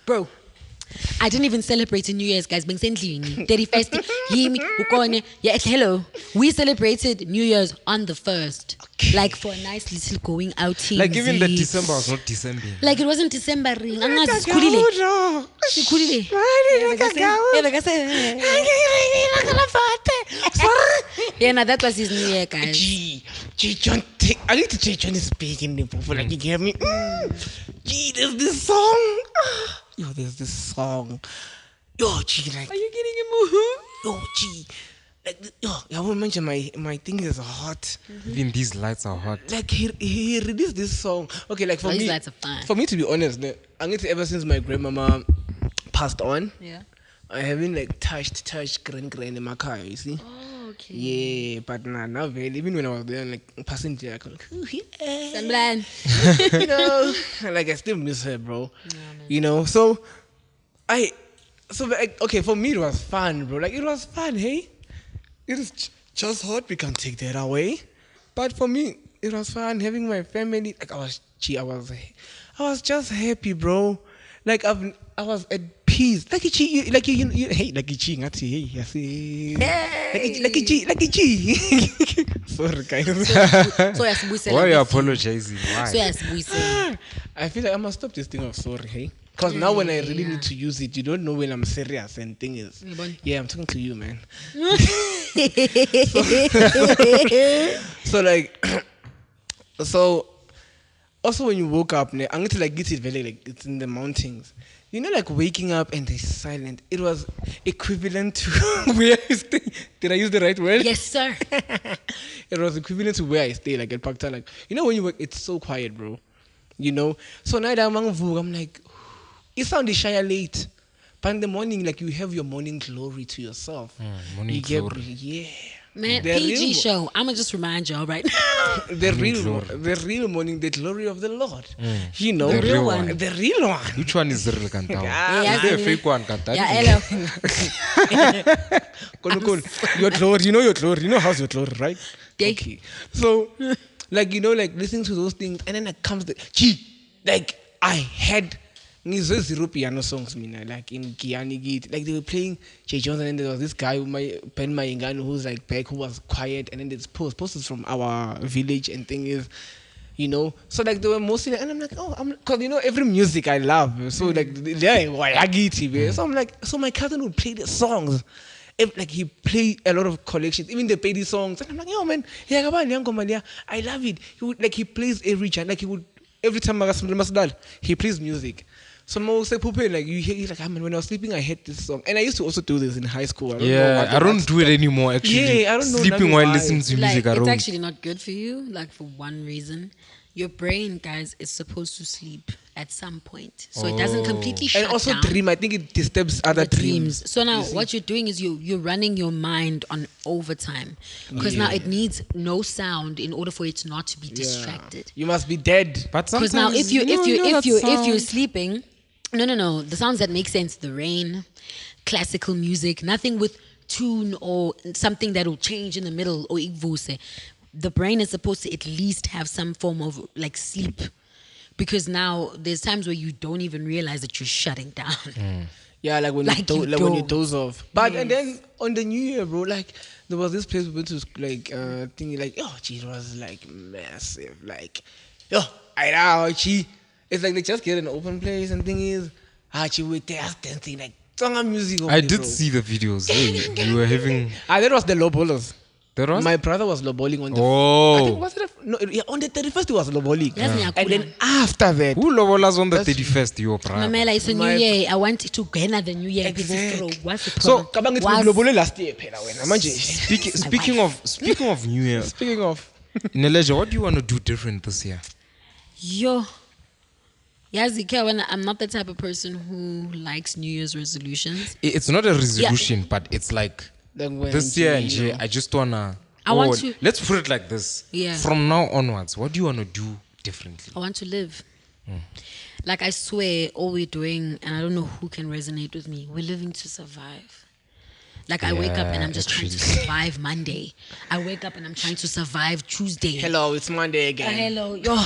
Bro, I didn't even celebrate New Year's, guys. 31st, yeah, hello. We celebrated New Year's on the 1st. Like for a nice little going outing. Like even that December was not December. Like it wasn't December ring. Yeah, now that was his New Year, guys. I need to change when he's speaking for like you get me. There's this song. Yo, there's this song. Yo, G, like. Are you getting emotional? Yo, G. Like, yo, I won't mention my thing is hot. Even these lights are hot. Like he released this song. Okay, like for These me. lights are fine. For me to be honest, I need to ever since my grandmama passed on. Yeah. I haven't like touched grand in my car, you see. Oh, okay. Yeah, but now very even when I was there like passenger, I could like, ooh, yeah. Sunblind. You know, like I still miss her, bro. You know, so like, okay, for me it was fun, bro. Like it was fun, hey. It is just hot. We can't take that away. But for me, it was fun having my family. Like I was just happy, bro. Like I was at peace. Like you, hey, like you, hey, I see. Like you. Sorry, guys. Why are you apologizing? Why? I feel like I must stop this thing of sorry, hey. Because now when I really need to use it, you don't know when I'm serious and thing is. Yeah, I'm talking to you, man. So like, so also when you woke up, I'm going to like get it very like it's in the mountains. You know, like waking up and it's silent. It was equivalent to where I stay. Did I use the right word? Yes, sir. It was equivalent to where I stay, like at Pakta. Like, you know, when you work, it's so quiet, bro. You know? So now that I'm like, it sounded shy late. But in the morning, like you have your morning glory to yourself. Morning glory. Yeah. Man, The PG real- show. I'm going to just remind y'all right now. The real morning, the glory of the Lord. You know, The real one. The real one. Which one is the real Kantao? Yeah, Is there a yeah. fake one, Kantao? Yeah, hello. Cool. Your glory, you know your glory. You know how's your glory, right? Yeah. Okay. So, like, you know, like listening to those things, and then it comes the like I had these zero piano songs, like in Kiani Gate, like they were playing Jay Jones, and then there was this guy, Ben Mayengano, who's like back, who was quiet, and then there's posters from our village, and thing is, you know, so like they were mostly, like, and I'm like, because you know every music I love, so like so I'm like, so my cousin would play the songs. Like he played a lot of collections, even the Pedi songs, and I'm like, yo man, I love it. He plays every chant, like he would every time he plays music. So most people like you hear, you're like, man, when I was sleeping, I heard this song, and I used to also do this in high school. I don't do it anymore. Actually, Yeah, I don't know sleeping nothing while why. listening to Like, music, I it's don't. actually not good for you, like for one reason. Your brain, guys, is supposed to sleep at some point. So it doesn't completely shut And also down. dream, I think it disturbs other the dreams. So now what you're doing is you're running your mind on overtime. Because now it needs no sound in order for it not to be distracted. You must be dead. But Because sometimes now if you're you're sleeping, no, the sounds that make sense, the rain, classical music, nothing with tune or something that will change in the middle or igvuse. The brain is supposed to at least have some form of like sleep, because now there's times where you don't even realize that you're shutting down. Yeah, like when Like you you when you don't. doze off. But and then on the New Year, bro, like there was this place we went to, like thinking like, oh, gee, it was like massive, like, yo, I know, gee, it's like they just get an open place and thing is, gee, we dancing like song music. I did see the videos. Hey, you were having. That was the low ballers. There was? My brother was loboling on the. Oh. I think was it? No, yeah, on the 31st he was loboling, Yes, and then after that, Who lobolas on the 31st, your brother? Mamela, it's a new My- year. I want to go the new year. Exactly. What's the So, problem? kabang Was- it's lobole last year, phela wena manje. Speaking of New Year, Speaking of, Nelejah, what do you want to do different this year? Yo. Yes, I'm not the type of person who likes New Year's resolutions. It's not a resolution, but it's like when this year, you know. I just wanna. I want to- Let's put it like this. Yeah. From now onwards, what do you wanna do differently? I want to live. Like, I swear, all we're doing, and I don't know who can resonate with me, we're living to survive. Like, I wake up and I'm just trying to survive Monday. I wake up and I'm trying to survive Tuesday. Hello, it's Monday again. Hello, yo.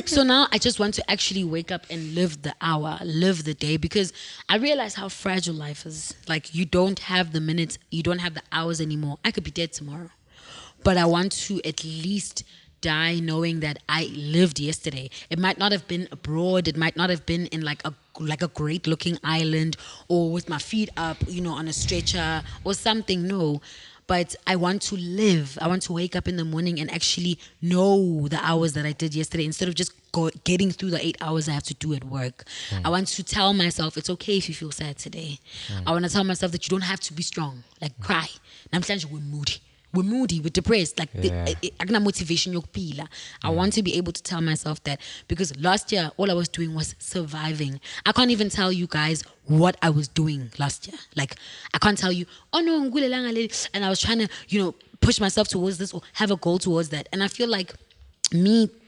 So now I just want to actually wake up and live the hour, live the day, because I realize how fragile life is. Like, you don't have the minutes, you don't have the hours anymore. I could be dead tomorrow. But I want to at least die knowing that I lived yesterday. It might not have been abroad. It might not have been in like a great looking island or with my feet up, on a stretcher or something. No. But I want to live. I want to wake up in the morning and actually know the hours that I did yesterday instead of just getting through the 8 hours I have to do at work. I want to tell myself it's okay if you feel sad today. I want to tell myself that you don't have to be strong. Like, cry. Namhlanje we're moody. We're moody, we're depressed. Like, akuna motivation yokupila. I want to be able to tell myself that, because last year all I was doing was surviving. I can't even tell you guys what I was doing last year. Like, I can't tell you, oh no, and I was trying to, push myself towards this or have a goal towards that. And I feel like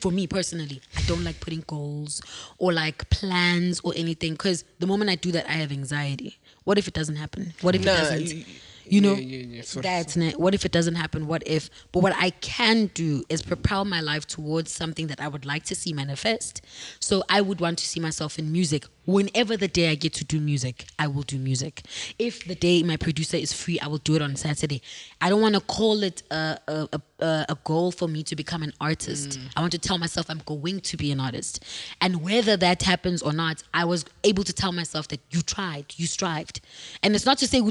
for me personally, I don't like putting goals or like plans or anything, because the moment I do that, I have anxiety. What if it doesn't happen? What if it doesn't? That's not, what if it doesn't happen? What if? But what I can do is propel my life towards something that I would like to see manifest. So I would want to see myself in music. Whenever the day I get to do music, I will do music. If the day my producer is free, I will do it on Saturday. I don't want to call it a goal for me to become an artist. I want to tell myself I'm going to be an artist. And whether that happens or not, I was able to tell myself that you tried, you strived. And it's not to say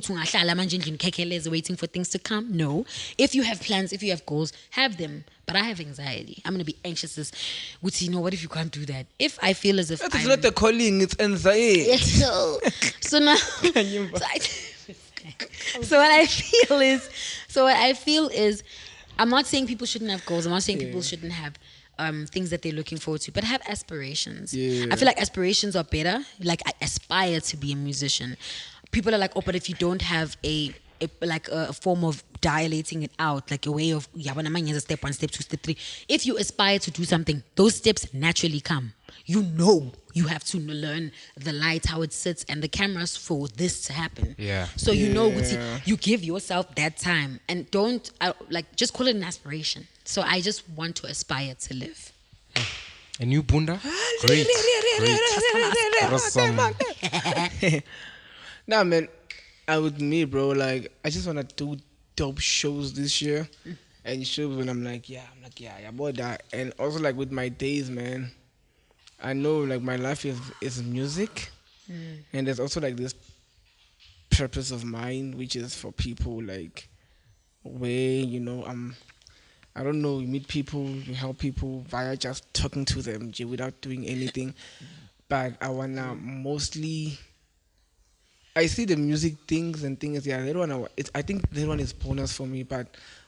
is waiting for things to come. No. If you have plans, if you have goals, have them. But I have anxiety. I'm going to be anxious what if you can't do that? If I feel as if It's not a calling, it's anxiety. So now, so what I feel is, I'm not saying people shouldn't have goals. I'm not saying people shouldn't have things that they're looking forward to, but have aspirations. I feel like aspirations are better. Like, I aspire to be a musician. People are like, oh, but if you don't have a form of dilating it out, like a way of step 1, step 2, step 3. If you aspire to do something, those steps naturally come. You you have to learn the light, how it sits, and the cameras for this to happen. Yeah. So you give yourself that time, and don't just call it an aspiration. So I just want to aspire to live. And you, Bunda? Great. Awesome. Nah, man. With me, bro, like, I just want to do dope shows this year. And shows when I'm like, yeah, about that. And also, like, with my days, man, I know, like, my life is music. And there's also, like, this purpose of mine, which is for people, like, where, I don't know, you meet people, you help people via just talking to them without doing anything. But I want to mostly... I see the music things, I think that one is bonus for me, but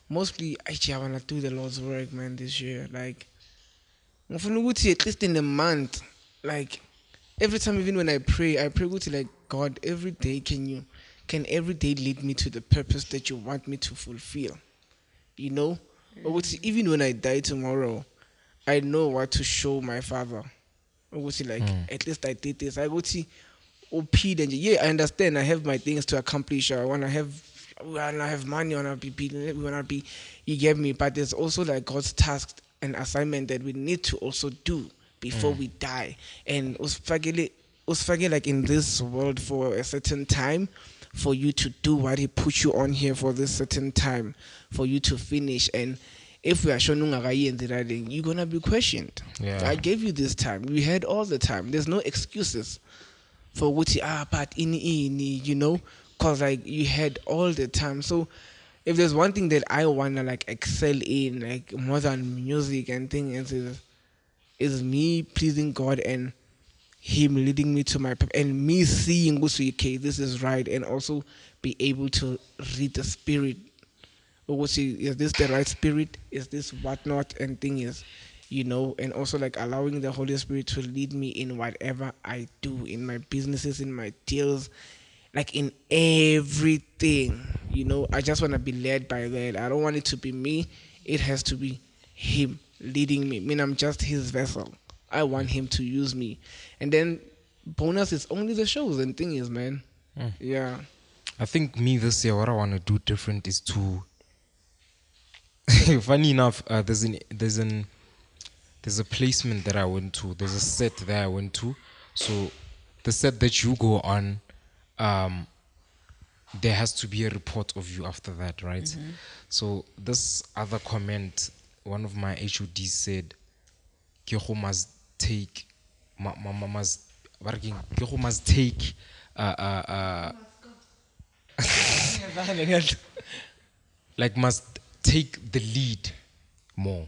mostly I want to do the Lord's work, man, this year. Like, at least in a month, like, every time, even when I pray like, God, every day can every day lead me to the purpose that you want me to fulfill, But even when I die tomorrow, I know what to show my Father. At least I did this. I would see. I understand. I have my things to accomplish. I wanna have money. I wanna be. You get me. But there's also like God's task and assignment that we need to also do before we die. And usfagele like in this world for a certain time, for you to do what He put you on here for this certain time, for you to finish. And if we are showing you're gonna be questioned. Yeah. I gave you this time. We had all the time. There's no excuses for but because like you had all the time. So if there's one thing that I wanna like excel in, like more than music and things, is me pleasing God and Him leading me to my and me seeing okay, this is right, and also be able to read the spirit. Is this the right spirit? Is this whatnot? And thing is, and also like allowing the Holy Spirit to lead me in whatever I do, in my businesses, in my deals, like in everything. I just want to be led by that. I don't want it to be me. It has to be Him leading me. I mean, I'm just His vessel. I want Him to use me. And then bonus is only the shows and thing is, man. Yeah. I think me this year, what I want to do different is to. Funny enough, there's a placement that I went to. There's a set that I went to. So the set that you go on, there has to be a report of you after that, right? Mm-hmm. So this other comment, one of my HODs said, Kego must take, must take, like must take the lead more,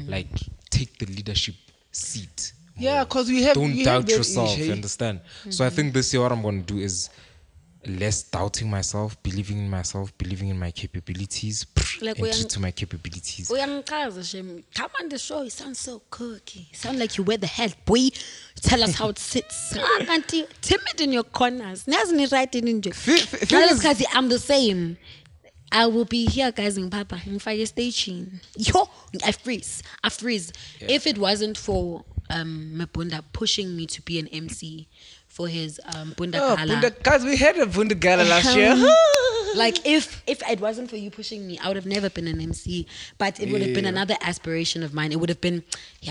like take the leadership seat more. Yeah, because we have don't doubt yourself, you understand? So I think this year what I'm going to do is less doubting myself, believing in myself, believing in my capabilities, like and to my capabilities. Come on the show, you sound so cookie. You sound like you wear the hat, boy. Tell us how it sits. Timid in your corners. I'm the same. I will be here, guys, in Papa. In fire station. Yo, I freeze. Yeah. If it wasn't for Mabunda pushing me to be an MC for his Bunda Gala. Guys, we had a Bunda Gala last year. Like, if it wasn't for you pushing me, I would have never been an MC. But it would have been another aspiration of mine. It would have been,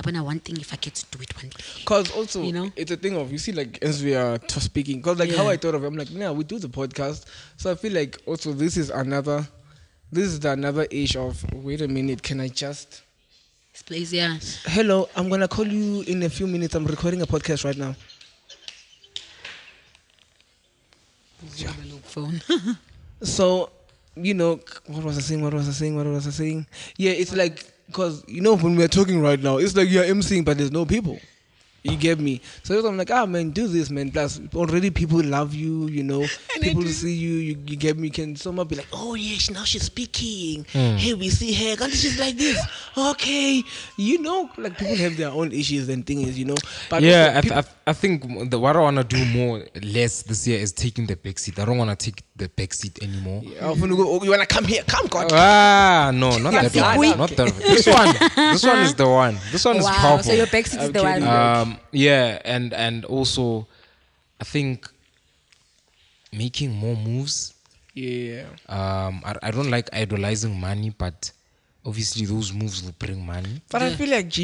but one thing if I get to do it one day. Because also, it's a thing of, you see, like, as we are speaking, because like how I thought of it, I'm like, we do the podcast. So I feel like also this is another age of, wait a minute, can I just... Please, yeah. Hello, I'm going to call you in a few minutes. I'm recording a podcast right now. Yeah. Phone. So, what was I saying? Yeah, it's like, because, when we're talking right now, it's like you're emceeing, but there's no people. You get me? So I'm like, man, do this, man. Plus, already people love you, people see you get me. Can someone be like, oh, yeah, now she's speaking. Hey, we see her. And she's like this. Okay. Like people have their own issues and things, But yeah, I think what I want to do less this year is taking the backseat. I don't want to take the backseat anymore. Yeah, you want to come here? Come, God. No, not that one. Not that one. This one is the one. This one is powerful. So your backseat is the one. Yeah, and also, I think making more moves. Yeah. I don't like idolizing money, but obviously those moves will bring money. But I feel like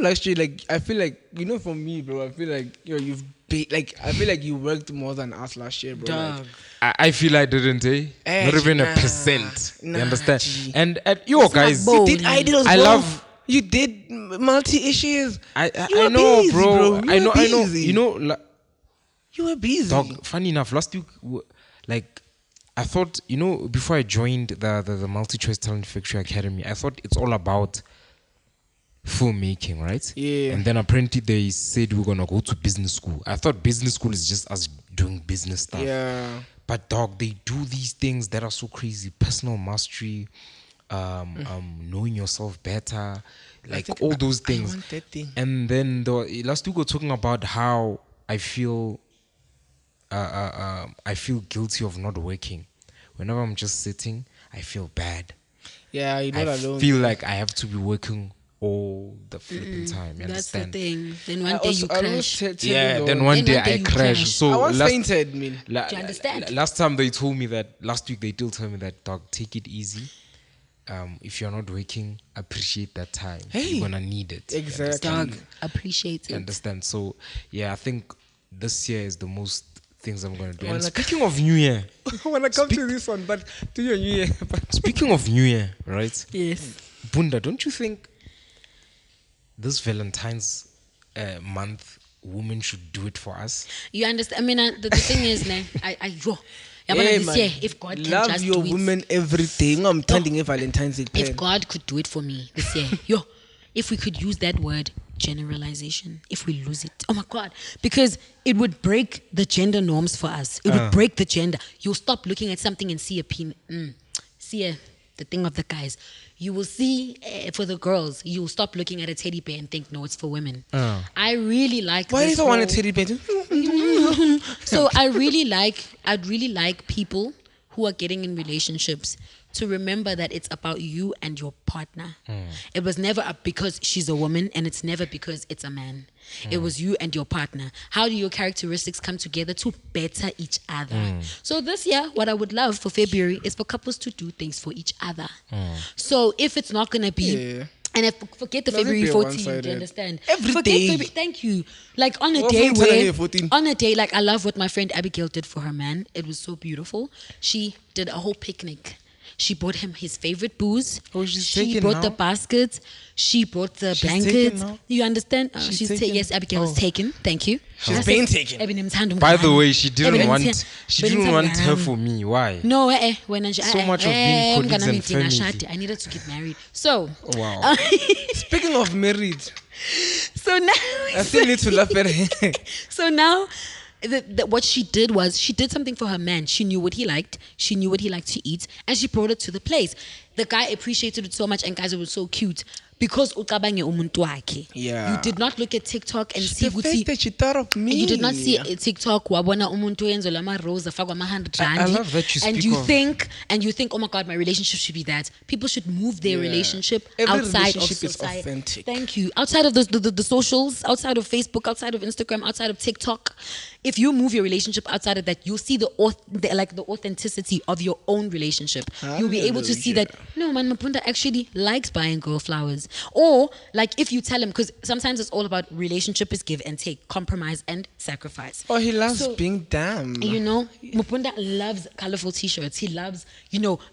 last year, like I feel like for me, bro, I feel like you've I feel like you worked more than us last year, bro. Like, I feel I didn't, not even a percent. You understand? G. And you guys, you did idols. I love. You did multi-issues. I know, busy, bro. I know. You were busy. Dog, funny enough, last week, like, I thought, before I joined the Multi-Choice Talent Factory Academy, I thought it's all about filmmaking, right? Yeah. And then apparently they said we're going to go to business school. I thought business school is just us doing business stuff. Yeah. But, dog, they do these things that are so crazy. Personal mastery, knowing yourself better, like all those things. I want that thing. And then last week we were talking about how I feel guilty of not working. Whenever I'm just sitting, I feel bad. Yeah, you're not alone. I feel like I have to be working all the flipping time. You That's understand? the thing. Then one day you crash. Then one day I crash. So I was fainted, man. Do you understand? Last time they told me that, last week they still told me that, dog, take it easy. If you're not working, appreciate that time. You're gonna need it. Exactly. Dog, appreciate it. You understand? So yeah, I think this year is the most things I'm gonna do. And speaking of New Year, I wanna come to this one, but to your New Year. Speaking of New Year, right? Yes. Bunda, don't you think this Valentine's month, women should do it for us? You understand? I mean, the thing is, Yeah, this man. year, if God can Love just your do it, women every day. I'm turning a Valentine's Day. if God could do it for me this year, if we could use that word generalization, if we lose it, oh my God, because it would break the gender norms for us. It would break the gender. You'll stop looking at something and see the thing of the guys. You will see for the girls, you'll stop looking at a teddy bear and think, no, it's for women. I really like. Why do this you want a whole- teddy bear? So I'd really like people who are getting in relationships to remember that it's about you and your partner. It was never because she's a woman, and it's never because it's a man. It was you and your partner. How do your characteristics come together to better each other? So this year, what I would love for February is for couples to do things for each other. So if it's not going to be... Yeah. And forget the Doesn't February be 14, do one-sided. you understand? Every Forget day. February, thank you. Like on a Well, day from where, January 14. on a day, like I love what my friend Abigail did for her man. It was so beautiful. She did a whole picnic. She bought him his favorite booze. Oh, she's she taken brought the now? baskets. She brought the She's blankets. taken now? You understand? She's taken? Yes, Abigail was taken. Thank you. She's I been said, taken. By the way, she didn't Ebony want Mtanda. her for me. Why? No, when So much of being colleagues and family. I needed to get married. So, Wow. Speaking of married, so now, I still need to laugh at her. so now, what she did was she did something for her man. She knew what he liked. She knew what he liked to eat, and she brought it to the place. The guy appreciated it so much, and guys, it was so cute because ucabange umuntu wakhe. Yeah. You did not look at TikTok and see The ukuthi- fact that she thought of me. You did not see a TikTok wabona umuntu yenzo lama rose afakwa ama 100 rand. I love that you and speak you of- think, oh my God, my relationship should be that. People should move their Yeah. relationship Every outside of relationship is society. authentic. Thank you. Outside of the socials, outside of Facebook, outside of Instagram, outside of TikTok. If you move your relationship outside of that, you'll see the authenticity of your own relationship. You'll be able to see that, no man, Mabunda actually likes buying girl flowers. Or like if you tell him, because sometimes it's all about relationship is give and take, compromise and sacrifice. Oh, he loves So, being damn. You know, Mabunda loves colorful t-shirts. He loves,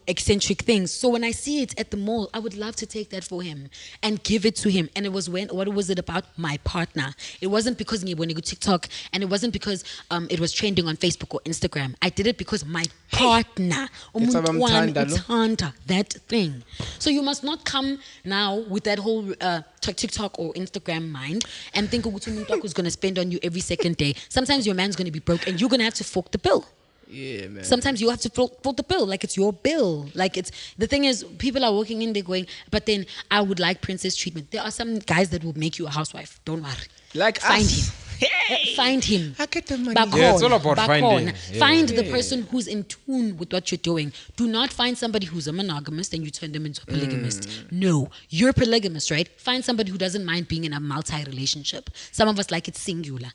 eccentric things. So when I see it at the mall, I would love to take that for him and give it to him. And it was what was it about? My partner. It wasn't because ngibone TikTok, and it wasn't because it was trending on Facebook or Instagram. I did it because my partner, It's umuntu wami abamthanda, no? uthanda that thing. So you must not come now with that whole TikTok or Instagram mind and think ukuthi umuntu wakho is going to spend on you every second day. Sometimes your man's going to be broke and you're going to have to fork the bill. Yeah, man. Sometimes you have to foot the bill, like it's your bill. Like it's the thing is, people are walking in, they're going, but then I would like princess treatment. There are some guys that will make you a housewife. Don't worry. Like Find us. him. Find him. I get the money. Yeah, it's all about finding. Yeah. Find the person who's in tune with what you're doing. Do not find somebody who's a monogamist and you turn them into a polygamist. No, you're a polygamist, right? Find somebody who doesn't mind being in a multi-relationship. Some of us like it singular.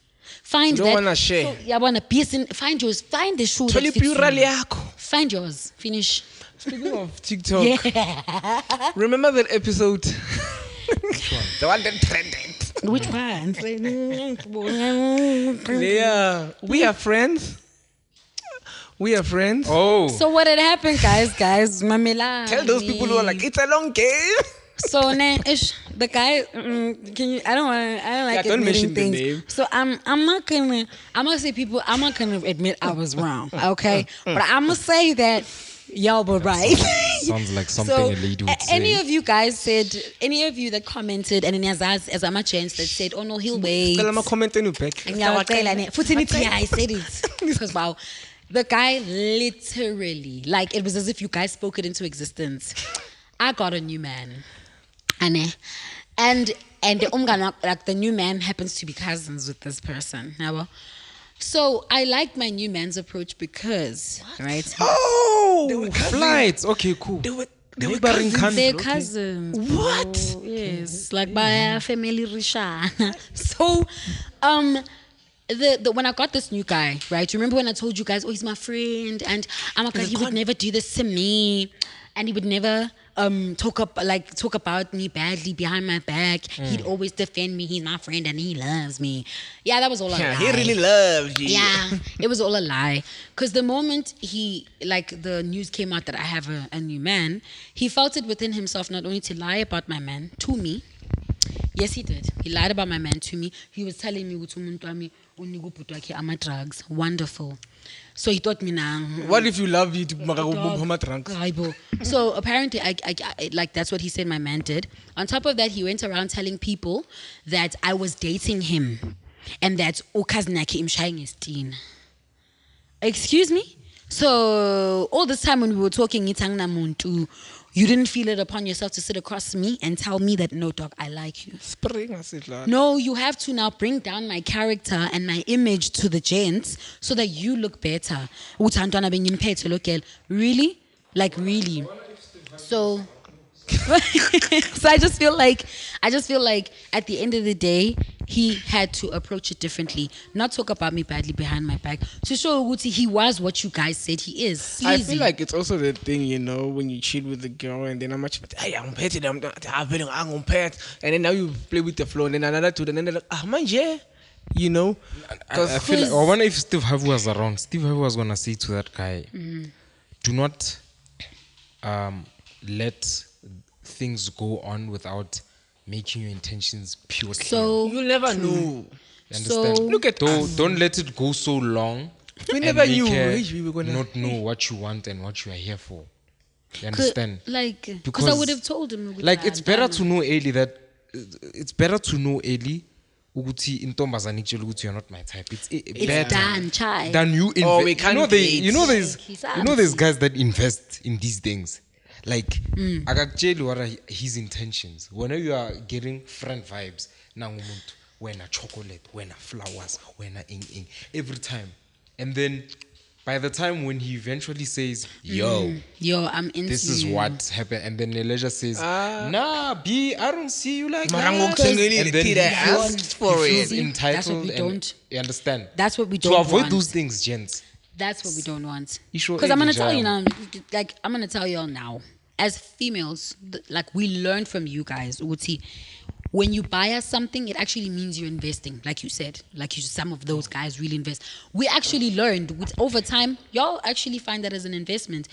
Find You don't that. wanna share. So, yeah, wanna piece in. Find yours. Find the shoe that Totally fits you. plural yakho. Find yours. Finish. Speaking of TikTok, remember that episode? The one that trended. Which one? Yeah, we are friends. We are friends. Oh. So what had happened, guys? Mamela. Tell those people who are like, it's a long game. So the guy, can you? I don't like don't admitting mention the things. name. So I'm not gonna say people. I'm not gonna admit I was wrong. Okay, but I'm gonna say that y'all were right. Sounds like something So, a lady would any say. of you guys said, any of you that commented, and then as I'm a chance that said, oh no, he'll wait. Tell them a comment on your back. Ngiyawacela ne. Futhi nithi, yeah, I said it. Because wow, the guy literally, like it was as if you guys spoke it into existence. I got a new man. And the umgana, like the new man happens to be cousins with this person. Yabo. So I like my new man's approach because, right? Oh, flights. Okay, cool. They were Neighboring cousins. They're country. cousins. What? bro. Yes, like by a family rishana. So, when I got this new guy, right? Remember when I told you guys, oh, he's my friend, and he would never do this to me, and he would never talk about me badly behind my back. He'd always defend me. He's my friend and he loves me. Yeah, that was all a lie. Yeah, he really loves you. Yeah, it was all a lie. Because the moment the news came out that I have a new man, he felt it within himself not only to lie about my man to me, Yes, he did. He lied about my man to me. He was telling me ukuthi umuntu wami unika ubhuti wakhe ama-drugs. Wonderful. So he thought me now. What if you love it? Drunk. So apparently, I like that's what he said my man did. On top of that, he went around telling people that I was dating him and that ukaznake imshaying his teen. Excuse me? So all this time when we were talking, you didn't feel it upon yourself to sit across me and tell me that, no, dog, I like you. No, you have to now bring down my character and my image to the gents so that you look better. Really? Like, really? So... so I just feel like at the end of the day he had to approach it differently, not talk about me badly behind my back, to show Uguti he was what you guys said he is. Sleazy. I feel like it's also the thing, you know, when you cheat with a girl and then I'm petted, I'm pet, and then now you play with the flow and then another two, and then they're like, man, yeah, you know. I feel like, I wonder if Steve Harvey was around. Steve Harvey was gonna say to that guy, do not let things go on without making your intentions pure. So you'll never know. You understand? So, look at us. Don't let it go so long. We never knew we were gonna not know what you want and what you are here for. You understand? Like, because I would have told him. Like, it's better to know early that it's better to know early. Uguti intombazana ikutshela ukuthi you're not my type. It's better done, chai. than you invest. Oh, we can't you know there's guys that invest in these things. Like, akakutsheli what are his intentions. Whenever you are getting friend vibes, nangumuntu, wena chocolate, wena flowers, wena ing every time. And then by the time when he eventually says, yo, I'm into this is you. what happened, and then Nelejah says, nah, B, I don't see you like that. And then he asked for he it. feels entitled. That's what we don't. You understand? That's what we don't To avoid want. those things, gents. That's what we don't want. Sure Because I'm gonna age, tell you now. Like, I'm gonna tell y'all now. As females, like, we learn from you guys. Uguti, when you buy us something, it actually means you're investing, like you said. Some of those guys really invest. We actually learned over time, y'all actually find that as an investment.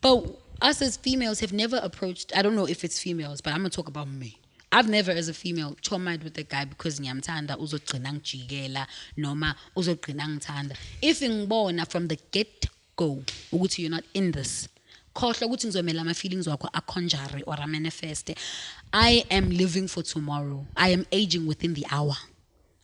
But us as females have never approached, I don't know if it's females, but I'm going to talk about me. I've never, as a female, chommed with a guy because ngiyamthanda uzogcina ngijikela noma uzogcina ngithanda. If ngibona from the get-go ukuthi you're not in this, khohlwa ukuthi ngizomela ama feelings wakho aconjure or a manifest. I am living for tomorrow. I am aging within the hour.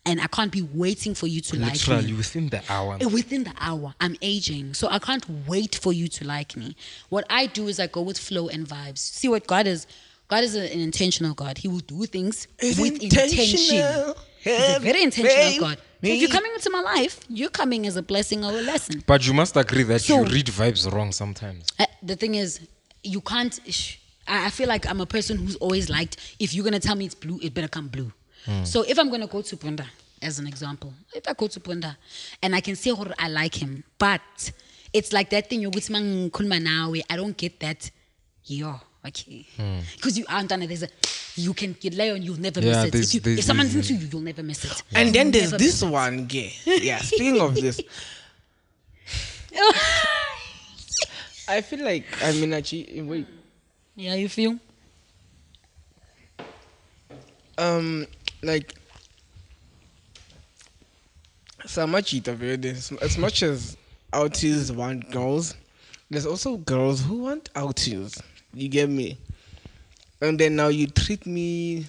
And I can't be waiting for you to like me. Literally within the hour. Within the hour, I'm aging. So I can't wait for you to like me. What I do is I go with flow and vibes. See what God is? God is an intentional God. He will do things with intention. He's a very intentional God. So if you're coming into my life, you're coming as a blessing or a lesson. But you must agree that you read vibes wrong sometimes. The thing is, you can't... I feel like I'm a person who's always liked, if you're going to tell me it's blue, it better come blue. So if I'm going to go to Punda, as an example, if I go to Punda and I can say I like him, but it's like that thing, I don't get that. Yeah, okay. Because you aren't done it. You can get lay on, you'll never miss it. If someone's into you, you'll never miss it. And then there's this one gay. Yeah, speaking of this. I feel like, actually, wait. Yeah, you feel? Like, so much as much as outies want girls, there's also girls who want outies. You get me? And then now you treat me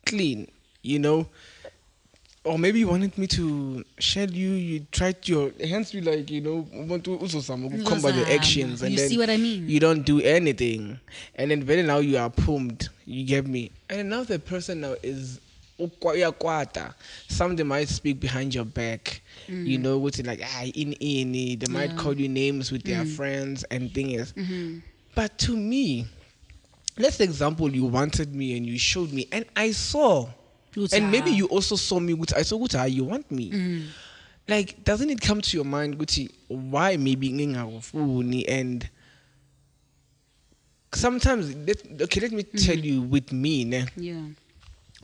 clean, you know? Or maybe you wanted me to shed you. You tried your hands be like, you know, want to also come by the actions, and you then see what I mean? You don't do anything, and then very now you are pumped. You get me? And now the person now is some they might speak behind your back, you know, what's like they might call you names with their friends and things. But to me, let's example, you wanted me and you showed me, and I saw. And maybe you also saw me. I saw Guta, you want me. Like, doesn't it come to your mind, Guti, why maybe and sometimes, let me tell you, with me, yeah.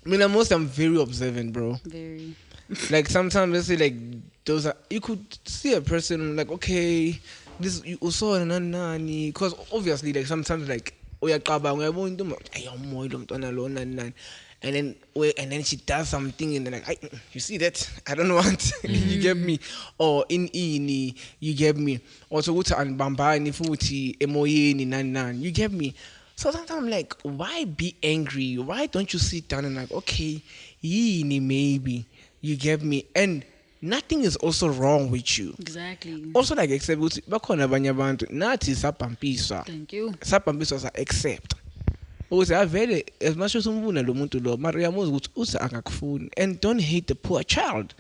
I mean, I'm very observant, bro. Very. Like, sometimes, let's say, like, those are, you could see a person, like, okay, this, you saw, because obviously, like, sometimes, like, uyaqabanga uyabona into ayomoya lo mntwana lo nani. And then she does something and then like, you see that? I don't want. You get me? Or in ini, you get me? Also uthi anibambani futhi emoyeni nani. You get me? So sometimes I'm like, why be angry? Why don't you sit down and like, okay, yini maybe. You get me? And nothing is also wrong with you. Exactly. Also like except bakhona abanye abantu nathi saphampiswa. Thank you. Saphampiswa sa accept. Because I very as much as umbuna lo muntu lo Maria knows ukuthi usa akakufuni and don't hate the poor child.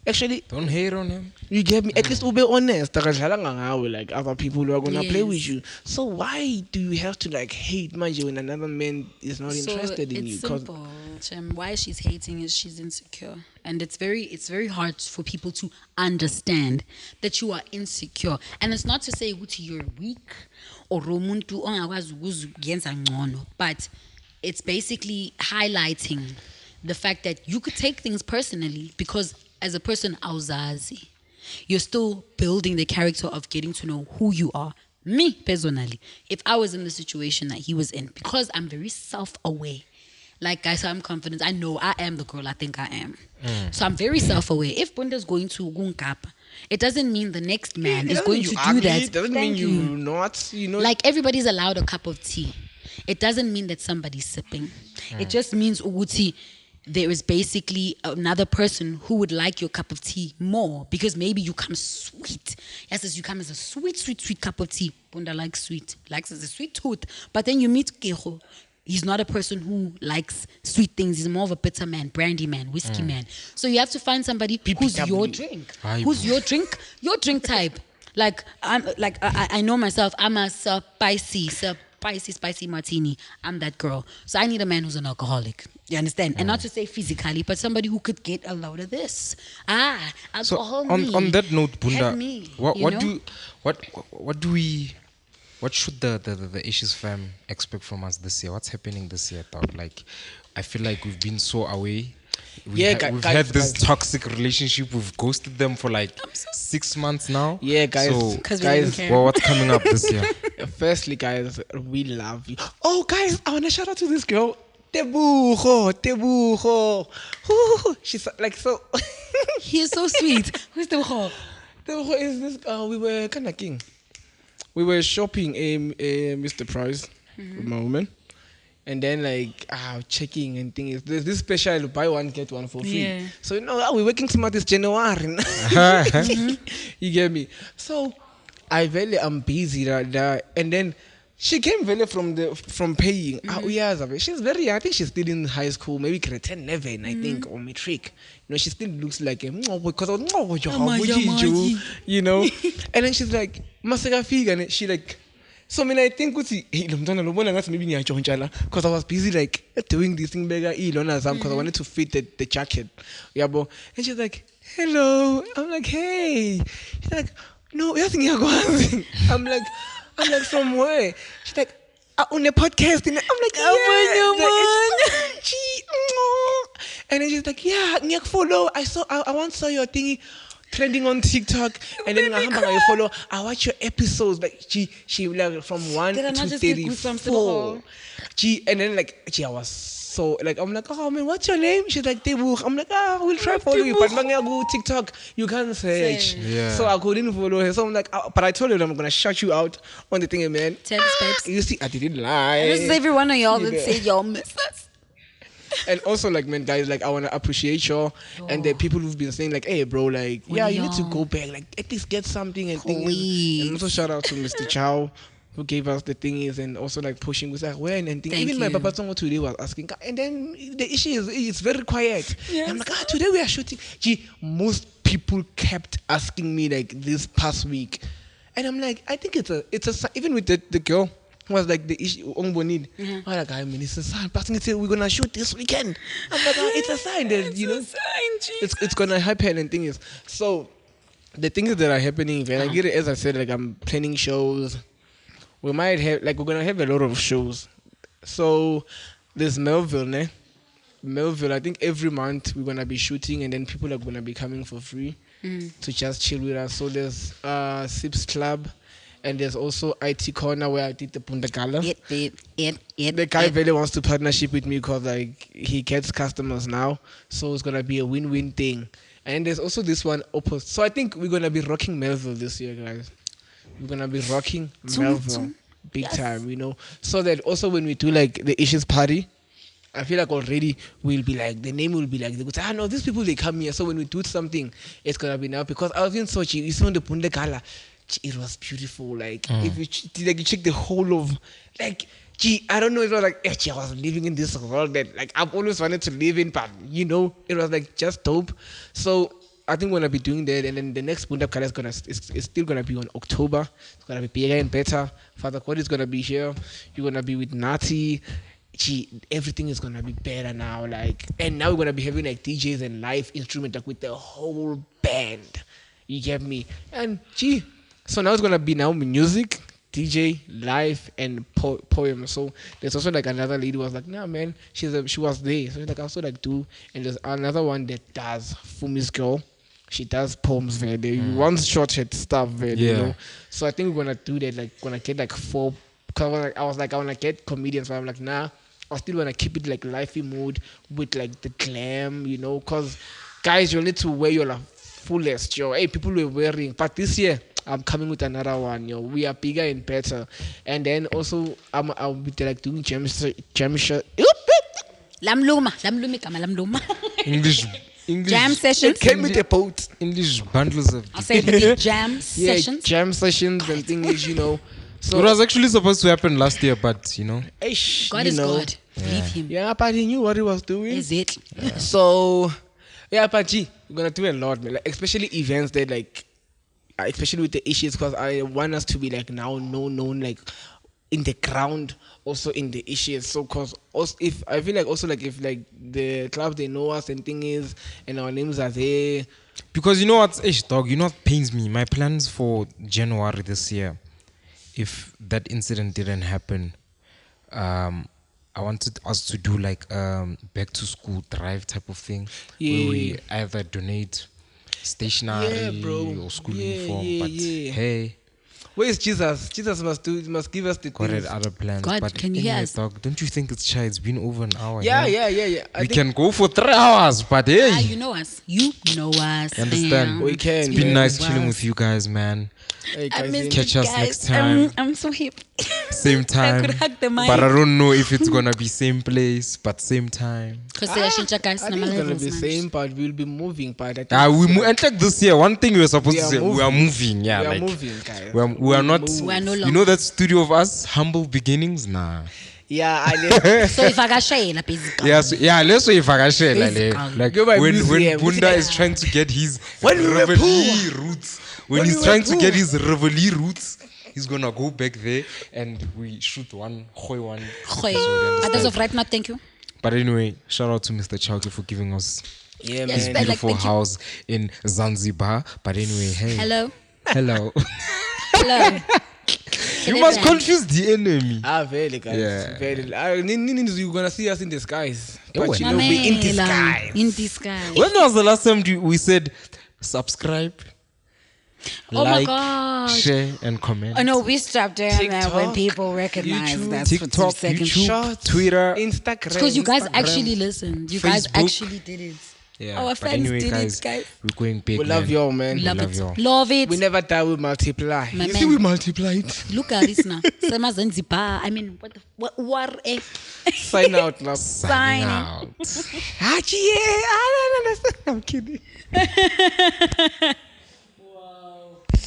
Actually, don't hate on him. You get me? At least ube honest. Akadlalanga ngawe like other people who are gonna play with you. So why do you have to like hate manje when another man is not interested in you? It's simple. Why she's hating is she's insecure, and it's very hard for people to understand that you are insecure. And it's not to say ukuthi you're weak or umuntu ongakwazi ukuyenza ngcono, but it's basically highlighting the fact that you could take things personally because as a person awuzazi, you're still building the character of getting to know who you are. Me personally, if I was in the situation that he was in, because I'm very self-aware, like guys, I'm confident. I know I am the girl I think I am. So I'm very self-aware. If Bunda's going to Gungapa, it doesn't mean the next man is going to do that. It doesn't mean you not, you know. Like everybody's allowed a cup of tea. It doesn't mean that somebody's sipping. It just means Uguti, there is basically another person who would like your cup of tea more because maybe you come sweet. Yes, as you come as a sweet cup of tea. Bunda likes sweet, likes as a sweet tooth. But then you meet Keho. He's not a person who likes sweet things. He's more of a bitter man, brandy man, whiskey man. So you have to find somebody who's your drink. Who's your drink type. I know myself. I'm a spicy martini. I'm that girl. So I need a man who's an alcoholic. You understand? And not to say physically, but somebody who could get a load of this. Alcohol. So on that note, Bunda, what should the Issues fam expect from us this year? What's happening this year, dog? Like, I feel like we've been so away. We've had this toxic relationship. We've ghosted them for like 6 months now. Yeah, guys. So, guys, what's coming up this year? Firstly, guys, we love you. Oh, guys, I want to shout out to this girl. Tebuho. She's like so. He's so sweet. Who's Tebuho? Tebuho is this. We were kind of king. We were shopping Mr. Price with my woman. And then like checking and things. There's this special buy one get one for free. Yeah. So we're working smart this January. You get me? So I really am busy there. And then she came really from paying. She's very young. I think she's still in high school, maybe grade 10, 11, I think, or matric. She still looks like because you know. And then she's like, Masaka fig, and she like. So I think because I was busy like doing this thing because I wanted to fit the jacket. And she's like, hello. I'm like, hey. She's like, no, you're thinking I'm like, from where? She's like, on the podcast. And I'm like, and then she's like, yeah, Nyiko follow. I once saw your thingy trending on TikTok, and then I follow. I watch your episodes. Like she like from 1 to 34. And then like I was so like I'm like, oh man, what's your name? She's like Tebu. I'm like, we'll try follow you, but when I go TikTok, you can't search. Yeah. So I couldn't follow her. So I'm like, but I told her I'm gonna shout you out on the thing, man. You see, I didn't lie. And this is every one of y'all that say y'all miss us. And also, like, man, guys, like, I want to appreciate y'all and the people who've been saying, like, hey, bro, like, you need to go back, like, at least get something and things. And also, shout out to Mr. Chow, who gave us the thingies and also, like, pushing with like, when and things. Even my Papa Songo today was asking, and then the issue is, it's very quiet. Yes. I'm like, today we are shooting. Most people kept asking me, like, this past week. And I'm like, I think it's a even with the girl. Was like the issue Ongbonid. Like, I mean, it's a sign. Passing it, we're gonna shoot this weekend. I'm like, it's a sign that it's gonna happen and things. So the things that are happening, when I get it, as I said, like I'm planning shows. We might have we're gonna have a lot of shows. So there's Melville, Melville. I think every month we're gonna be shooting, and then people are gonna be coming for free to just chill with us. So there's Sips Club. And there's also IT Corner where I did the Bunda Gala. It. The guy really wants to partnership with me because like he gets customers now, so it's gonna be a win-win thing. And there's also this one opposite. So I think we're gonna be rocking Melville this year, guys. We're gonna be rocking Melville big time, you know. So that also when we do like the Issues party, I feel like already we'll be like the name will be like they go say, no, these people they come here. So when we do something, it's gonna be now because I was in Sochi. You saw the Bunda Gala. It was beautiful. Like if you check the whole of like. I don't know. It was like I was living in this world that like I've always wanted to live in, but you know, it was like just dope. So I think we're gonna be doing that, and then the next Bunda Kala is still gonna be on October. It's gonna be bigger and better. Father God is gonna be here. You're gonna be with Nati. Everything is gonna be better now. Like, and now we're gonna be having like DJs and live instrument like with the whole band. You get me? And so now it's gonna be now music. DJ, live, and poem. So there's also like another lady who was like, nah man, she was there. So like I also like do, and there's another one that does Fumi's girl. She does poems very once shorted stuff very, you know. So I think we're gonna do that, like gonna get like 4 cause I was like I wanna get comedians, but I'm like, nah, I still wanna keep it like lively mood with like the glam, you know, cause guys you need to wear your like, fullest, yo. Hey, people were wearing, but this year I'm coming with another one, yo. We are bigger and better. And then also I'll be like doing jam English jam sessions. It came with a boat. English bundles of. I'll say the jam Yeah, sessions. jam sessions and things, you know. So It was actually supposed to happen last year, but you know. God is God. Believe him. Yeah, but he knew what he was doing. Is it? So yeah, but we're gonna do a lot, man. Like, especially events that like especially with the issues, because I want us to be like now known like in the ground, also in the issues. So because if I feel like also like if like the clubs they know us and thing is and our names are there. Because you know what, dog, you know what pains me? My plans for January this year, if that incident didn't happen, I wanted us to do like back to school drive type of thing, where we either donate stationery or school uniform, but hey, where's Jesus? Jesus must give us the got things. other plans. God, but can you hear us? dog, don't you think it's been over an hour? Yeah. We can go for 3 hours, but hey, You know us. You understand? We can. It's been nice chilling with you guys, man. Hey, I guys, miss Catch you us guys. next time. I'm so hip. Same time. I could hug the mic. But I don't know if it's gonna be same place, but same time. Because I think it's gonna be same, but we'll be moving. But I think And like this year, one thing we were supposed to say, we are moving. Yeah, we are like moving, guys. we are not. We are no You longer. know that studio of us, humble beginnings, nah. Yeah, So if I got shayla, basically. Yeah, let's say if I can share Basically. like Go by when museum. Bunda is trying to get his When we were Reveille roots, when When he's we were trying to poor. get his Reveille roots, he's gonna go back there and we shoot one. Khoe. So they understand. But as of right now, thank you. But anyway, shout out to Mr. Chowki for giving us yeah, Yes, man. but- beautiful thank you. house in Zanzibar. But anyway, hey. Hello. Hello. Hello. You must confuse the enemy. Very guys. Yeah. Very. You're gonna see us in the skies. Oh, But you well. know, we in the Mamela. skies. In disguise. When was the last time we said subscribe, Oh my like, God. share, and comment? Oh no, we stopped doing that when TikTok, people recognize YouTube, that for 2 TikTok, seconds. YouTube, Shorts, Twitter. Instagram. Because you guys Instagram, actually listened. You guys Facebook. actually did it. Yeah. Our but fans anyway, did guys, it, guys. we're going big. We love man. y'all, man. Love love it. y'all. Love it. We never die, we multiply. My You man. see, we multiplied. Look at this now. Sema Zanzibar. I mean, what a Sign out, love. Signing signing. out. I don't understand. I'm kidding.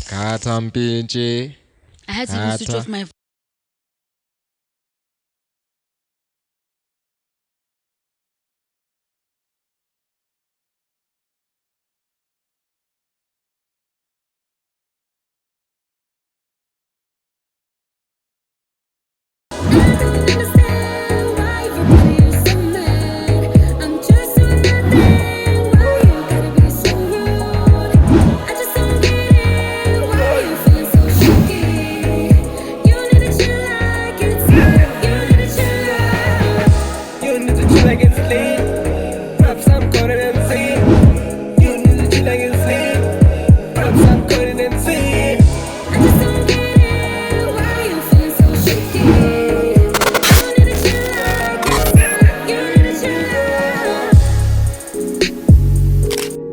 Kata mpinche. I had to even switch off my